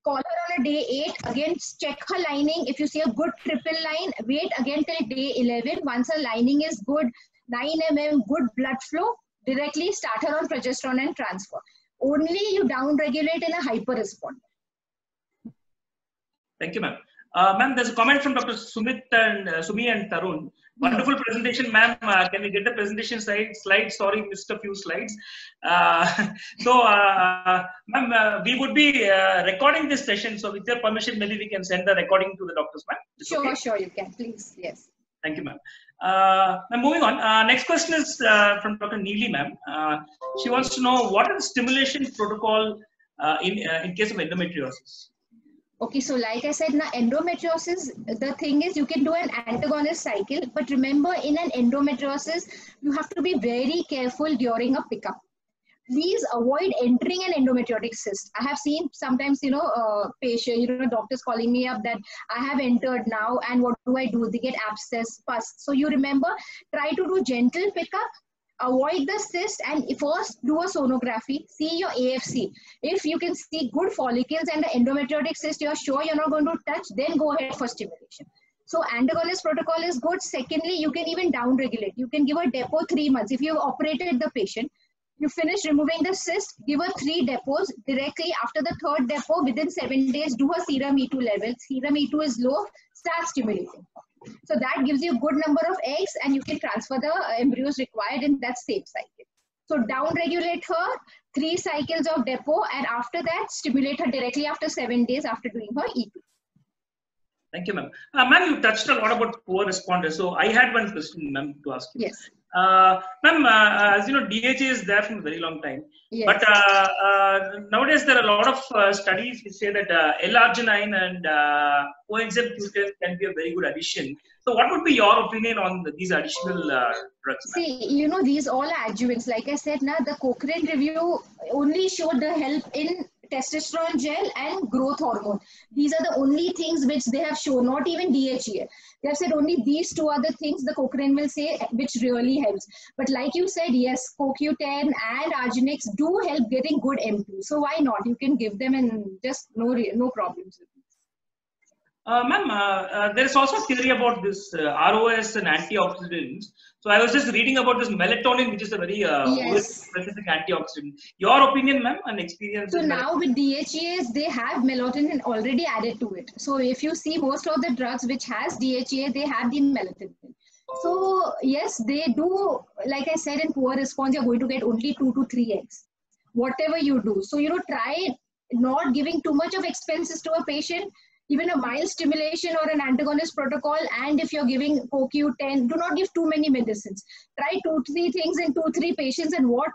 call her on a day 8, again check her lining. If you see a good triple line, wait again till day 11. Once her lining is good, 9 mm, good blood flow, directly start her on progesterone and transfer. Only you down regulate in a hyper responder. Thank you, ma'am. Ma'am, there's a comment from Dr. Sumi and Tarun. Wonderful presentation, ma'am. Can we get the presentation slide? Sorry, missed a few slides. Ma'am, we would be recording this session. So with your permission, maybe we can send the recording to the doctors, ma'am. Sure, okay? Sure, you can, please. Yes. Thank you, ma'am. Now moving on. Next question is from Dr. Neeli, ma'am. She wants to know what is the stimulation protocol in case of endometriosis. Okay, so like I said, now endometriosis, the thing is you can do an antagonist cycle, but remember in an endometriosis, you have to be very careful during a pickup. Please avoid entering an endometriotic cyst. I have seen sometimes, doctors calling me up that I have entered now and what do I do? They get abscess, pus. So you remember, try to do gentle pickup, avoid the cyst, and first do a sonography, see your AFC. If you can see good follicles and the endometriotic cyst, you're sure you're not going to touch, then go ahead for stimulation. So antagonist protocol is good. Secondly, you can even down-regulate. You can give a depot 3 months. If you've operated the patient, you finish removing the cyst, give her 3 depots. Directly after the 3rd depot, within 7 days, do a serum E2 level. Serum E2 is low, start stimulating. So that gives you a good number of eggs and you can transfer the embryos required in that same cycle. So down regulate her, 3 cycles of depot, and after that stimulate her directly after 7 days after doing her E2. Thank you, ma'am. Ma'am, you touched a lot about poor responders. So I had one question, ma'am, to ask you. Yes. Ma'am, as you know, DHA is there from a very long time. Yes. But nowadays there are a lot of studies which say that L-arginine and coenzyme Q10 can be a very good addition. So what would be your opinion on these additional drugs? See, these all adjuvants, like I said, now the Cochrane review only showed the help in testosterone gel and growth hormone. These are the only things which they have shown, not even DHEA. They have said only these 2 are the things the Cochrane will say which really helps. But like you said, yes, CoQ10 and Arginix do help getting good M2. So why not? You can give them and just no problems with this. Ma'am, there is also a theory about this ROS and antioxidants. So I was just reading about this melatonin, which is a very Yes. specific antioxidant. Your opinion, ma'am, and experience? So now with DHEAs, they have melatonin already added to it. So if you see most of the drugs which has DHEA, they have the melatonin. So yes, they do, like I said, in poor response, you're going to get only 2 to 3 eggs, whatever you do. So, try not giving too much of expenses to a patient, even a mild stimulation or an antagonist protocol. And if you're giving CoQ10, do not give too many medicines. Try 2-3 things in 2-3 patients, and what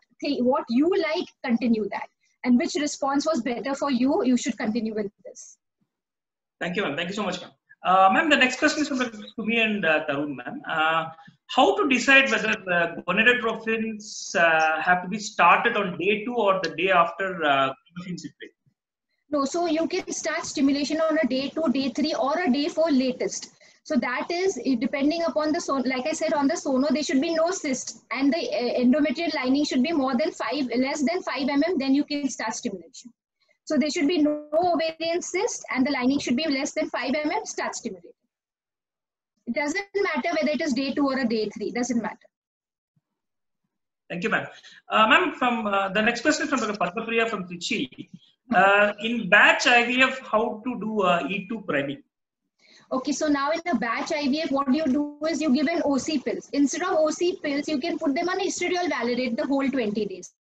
you like, continue that. And which response was better for you, you should continue with this. Thank you, ma'am. Thank you so much, ma'am. Ma'am, the next question is from Kumi and Tarun, ma'am. How to decide whether gonadotropins have to be started on day 2 or the day after clomiphene citrate? No, so you can start stimulation on a day 2, day 3, or a day 4 latest. So that is depending upon the like I said, on the sono, there should be no cyst, and the endometrial lining should be less than 5 mm. Then you can start stimulation. So there should be no ovarian cyst, and the lining should be less than 5 mm. Start stimulating. It doesn't matter whether it is day 2 or a day 3. Doesn't matter. Thank you, ma'am. Ma'am, from the next question from Padmapriya from Trichy. In batch IVF, how to do E2 priming? Okay, so now in a batch IVF, what you do is you give an OC pills. Instead of OC pills, you can put them on estradiol valerate the whole 20 days.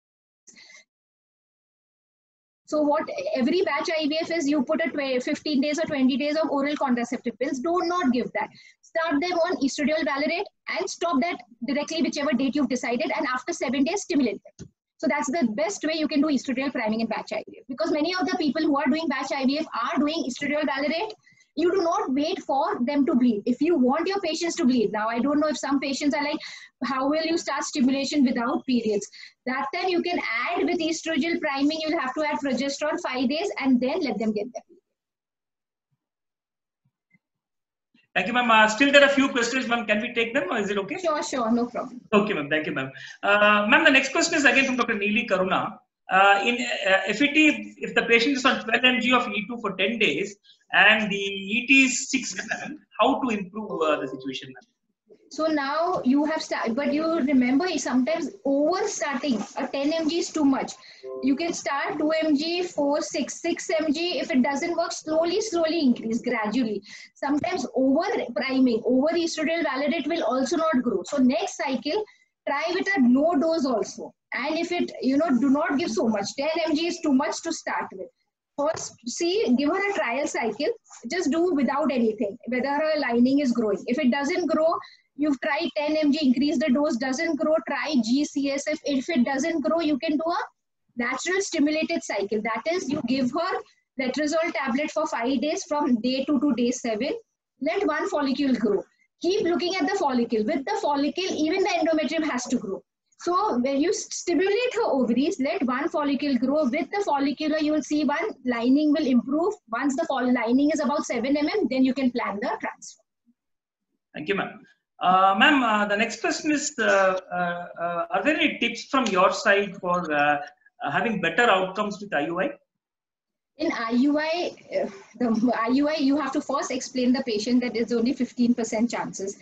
So what every batch IVF is, you put 15 days or 20 days of oral contraceptive pills. Do not give that. Start them on estradiol valerate and stop that directly whichever date you've decided, and after 7 days stimulate them. So that's the best way you can do estradiol priming in batch IVF, because many of the people who are doing batch IVF are doing estradiol valerate. You do not wait for them to bleed. If you want your patients to bleed, now I don't know if some patients are like, how will you start stimulation without periods? That time you can add with estradiol priming, you'll have to add progesterone 5 days and then let them get their period. Thank you, ma'am. Still there are a few questions, ma'am. Can we take them, or is it okay? Sure, no problem. Okay, ma'am. Thank you, ma'am. Ma'am, the next question is again from Dr. Neeli Karuna. In FET, if the patient is on 12 mg of E2 for 10 days and the ET is 6 mm, how to improve the situation, ma'am? So now you have started, but you remember sometimes over starting a 10 mg is too much. You can start 2 mg, 4, 6 mg. If it doesn't work, slowly increase gradually. Sometimes over priming, over estradiol valerate will also not grow. So next cycle, try with a no dose also. And if it, do not give so much. 10 mg is too much to start with. First, give her a trial cycle. Just do without anything, whether her lining is growing. If it doesn't grow, you've tried 10 mg, increase the dose, doesn't grow, try GCSF. If it doesn't grow, you can do a natural stimulated cycle. That is, you give her letrozole tablet for 5 days from day 2 to day 7. Let one follicle grow. Keep looking at the follicle. With the follicle, even the endometrium has to grow. So when you stimulate her ovaries, let one follicle grow. With the follicular, you will see one lining will improve. Once the lining is about 7 mm, then you can plan the transfer. Thank you, ma'am. Ma'am, the next question is, are there any tips from your side for having better outcomes with IUI? In IUI, you have to first explain the patient that there's only 15% chances.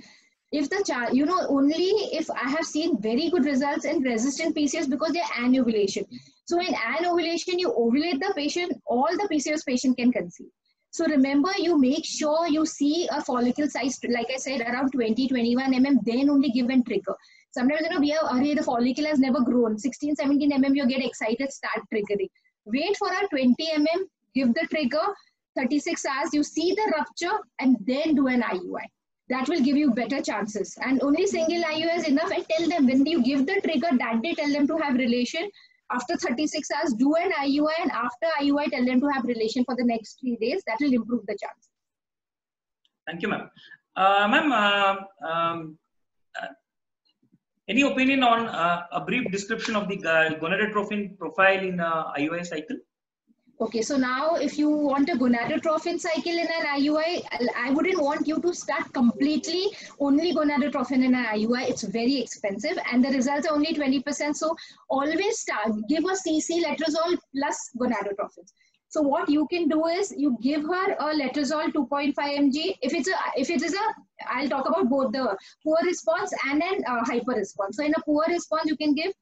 If the child, only if I have seen very good results in resistant PCOS because they're anovulation. So in anovulation, you ovulate the patient, all the PCOS patient can conceive. So remember, you make sure you see a follicle size, like I said, around 20-21 mm, then only give and trigger. Sometimes, the follicle has never grown. 16-17 mm, you get excited, start triggering. Wait for a 20 mm, give the trigger, 36 hours, you see the rupture, and then do an IUI. That will give you better chances. And only single IUI is enough. And tell them, when you give the trigger, that day tell them to have relation. After 36 hours, do an IUI, and after IUI, tell them to have relation for the next 3 days. That will improve the chances. Thank you, ma'am. Ma'am, any opinion on a brief description of the gonadotropin profile in IUI cycle? Okay, so now if you want a gonadotropin cycle in an IUI, I wouldn't want you to start completely only gonadotropin in an IUI. It's very expensive and the results are only 20%. So always start, give a CC letrozole plus gonadotropins. So what you can do is you give her a letrozole 2.5 mg. If it is a, I'll talk about both the poor response and then hyper response. So in a poor response, you can give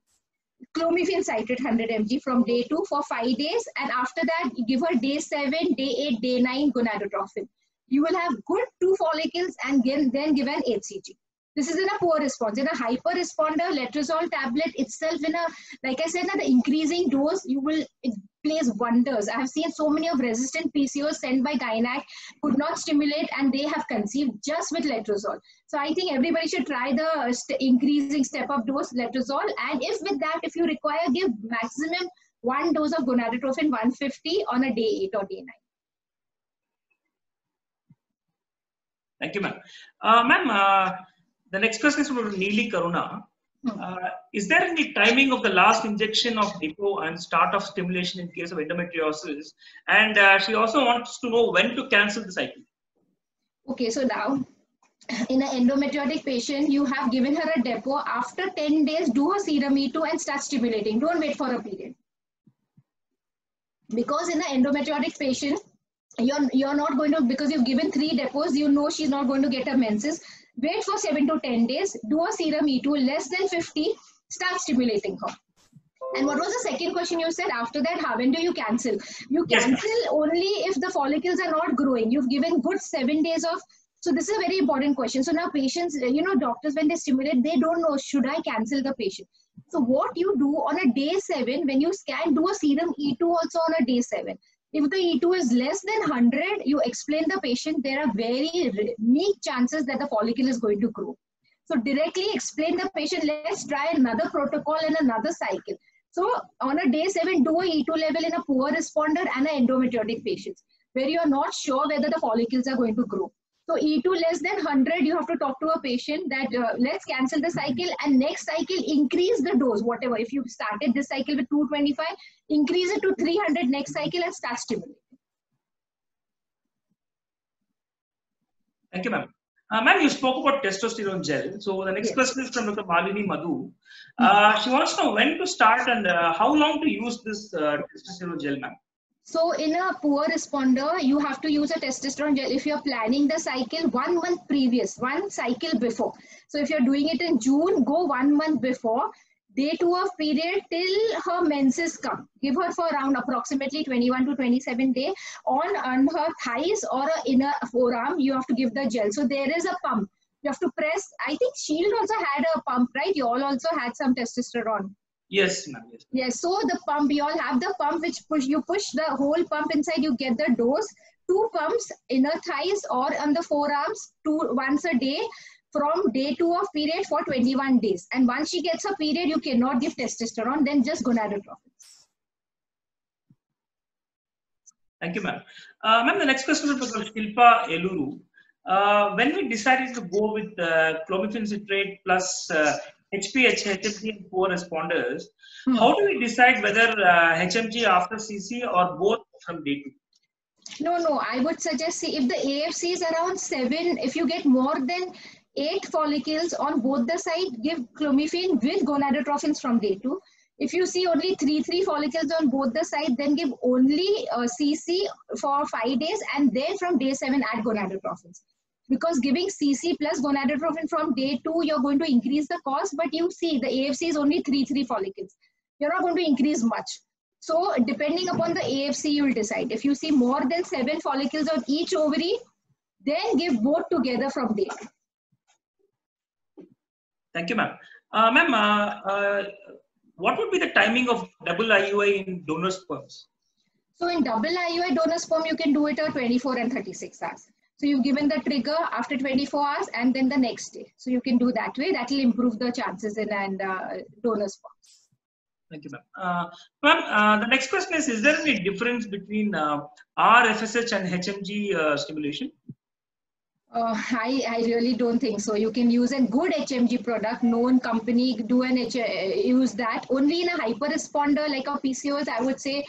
clomiphene citrate 100 mg from day 2 for 5 days, and after that you give her day 7, day 8, day 9 gonadotrophin. You will have good 2 follicles and then give an HCG. This is in a poor response. In a hyper responder, letrozole tablet itself, in a, like I said, the increasing dose, it plays wonders. I have seen so many of resistant PCOs sent by Gynac, could not stimulate, and they have conceived just with letrozole. So I think everybody should try the increasing step-up dose letrozole, and if with that, if you require, give maximum 1 dose of gonadotrophin 150 on a day 8 or day 9. Thank you, ma'am. The next question is from Neeli Karuna. Is there any timing of the last injection of depot and start of stimulation in case of endometriosis? And she also wants to know when to cancel the cycle. Okay, so now in an endometriotic patient, you have given her a depot. After 10 days, do a serum E2 and start stimulating. Don't wait for a period. Because in an endometriotic patient, you're not going to, because you've given 3 depots, you know she's not going to get her menses. Wait for 7 to 10 days, do a serum E2 less than 50, start stimulating her. And what was the second question you said? After that, when do you cancel? You cancel only if the follicles are not growing. You've given good 7 days of, so this is a very important question. So now patients, doctors, when they stimulate, they don't know, should I cancel the patient? So what you do on a day 7, when you scan, do a serum E2 also on a day 7. If the E2 is less than 100, you explain the patient there are very meek chances that the follicle is going to grow. So directly explain the patient, let's try another protocol and another cycle. So on a day 7, do a E2 level in a poor responder and an endometriotic patient, where you are not sure whether the follicles are going to grow. So E2 less than 100, you have to talk to a patient that let's cancel the cycle, and next cycle increase the dose, whatever. If you started this cycle with 225, increase it to 300 next cycle and start stimulating. Thank you, ma'am. Ma'am, you spoke about testosterone gel. So the next question is from Dr. Malini Madhu. She wants to know when to start and how long to use this testosterone gel, ma'am. So in a poor responder, you have to use a testosterone gel if you're planning the cycle 1 month previous, 1 cycle before. So if you're doing it in June, go 1 month before. Day 2 of period till her menses come. Give her for around approximately 21 to 27 days. On her thighs or inner forearm, you have to give the gel. So there is a pump. You have to press. I think Shield also had a pump, right? You all also had some testosterone. Yes, ma'am. Yes, so the pump, you all have the pump which you push the whole pump inside, you get the dose. 2 pumps, inner thighs or on the forearms, once a day from day 2 of period for 21 days. And once she gets a period, you cannot give testosterone, then just gonadotrophin. Thank you, ma'am. Ma'am, the next question is from Shilpa Eluru. When we decided to go with clomiphene citrate plus HPH, HMG and poor responders, how do we decide whether HMG after CC or both from day 2? No, I would suggest, see, if the AFC is around 7, if you get more than 8 follicles on both the side, give clomiphene with gonadotrophins from day 2. If you see only 3 follicles on both the side, then give only CC for 5 days and then from day 7 add gonadotrophins. Because giving CC plus gonadotrophin from day 2, you're going to increase the cost, but you see the AFC is only 3 follicles. You're not going to increase much. So depending upon the AFC, you'll decide. If you see more than 7 follicles on each ovary, then give both together from day 2. Thank you, ma'am. Ma'am, what would be the timing of double IUI in donor sperms? So in double IUI donor sperm, you can do it at 24 and 36 hours. So you've given the trigger after 24 hours and then the next day. So you can do that way. That will improve the chances in donor sperms. Thank you, ma'am. Ma'am, the next question is there any difference between RFSH and HMG stimulation? I really don't think so. You can use a good HMG product, known company, use that. Only in a hyper responder like a PCOS, I would say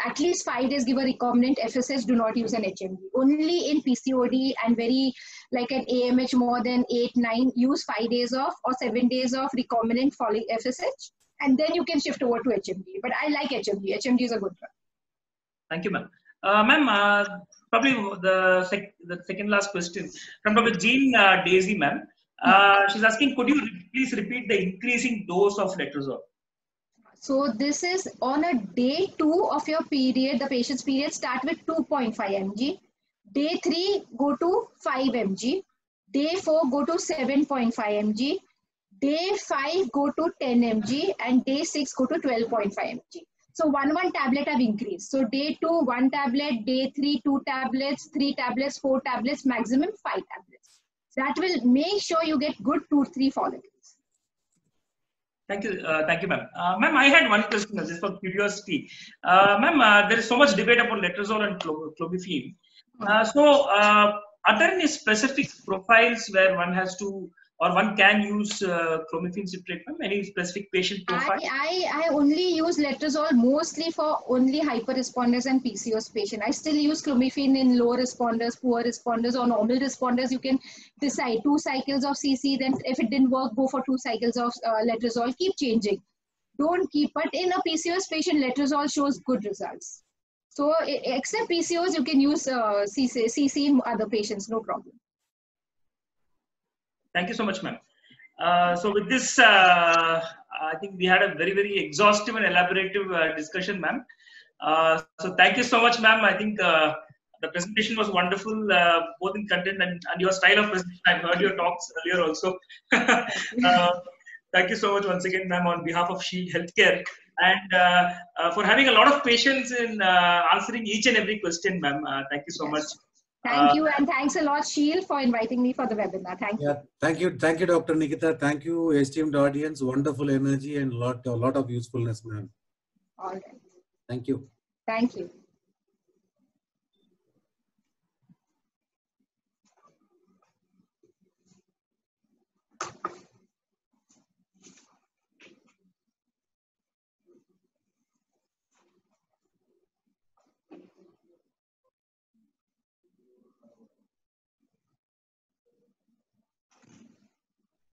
at least 5 days give a recombinant. FSH, do not use an HMG. Only in PCOD and very like an AMH more than 8, 9, use 5 days of or 7 days of recombinant FSH. And then you can shift over to HMG. But I like HMG. HMG is a good drug. Thank you, ma'am. Ma'am, probably the second last question from Dr. Jean Daisy, ma'am. She's asking, could you please repeat the increasing dose of letrozole? So this is on a day 2 of your period, the patient's period start with 2.5 mg. Day 3, go to 5 mg. Day 4, go to 7.5 mg. Day 5, go to 10 mg. And day 6, go to 12.5 mg. So one tablet have increased. So day 2, 1 tablet. Day 3, 2 tablets. 3 tablets, 4 tablets, maximum 5 tablets. That will make sure you get good 2-3 follicles. Thank you, ma'am. Ma'am, I had one question just for curiosity. Ma'am, there is so much debate about letrozole and clomiphene. Are there any specific profiles where one has to or one can use clomiphene citrate? Any specific patient profile? I only use letrozole mostly for only hyper responders and PCOS patient. I still use clomiphene in low responders, poor responders, or normal responders. You can decide 2 cycles of CC. Then if it didn't work, go for 2 cycles of letrozole. Keep changing. Don't keep. But in a PCOS patient, letrozole shows good results. So except PCOS, you can use CC in other patients. No problem. Thank you so much, ma'am. So with this, I think we had a very, very exhaustive and elaborative discussion, ma'am. So thank you so much, ma'am. I think the presentation was wonderful, both in content and your style of presentation. I've heard your talks earlier also. Thank you so much once again, ma'am, on behalf of Shield Healthcare, and for having a lot of patience in answering each and every question, ma'am. Thank you so much. Thank you, and thanks a lot, Shield, for inviting me for the webinar. Thank you. Thank you, Dr. Nikita. Thank you, esteemed audience. Wonderful energy and lot of usefulness, ma'am. All right. Thank you. Thank you.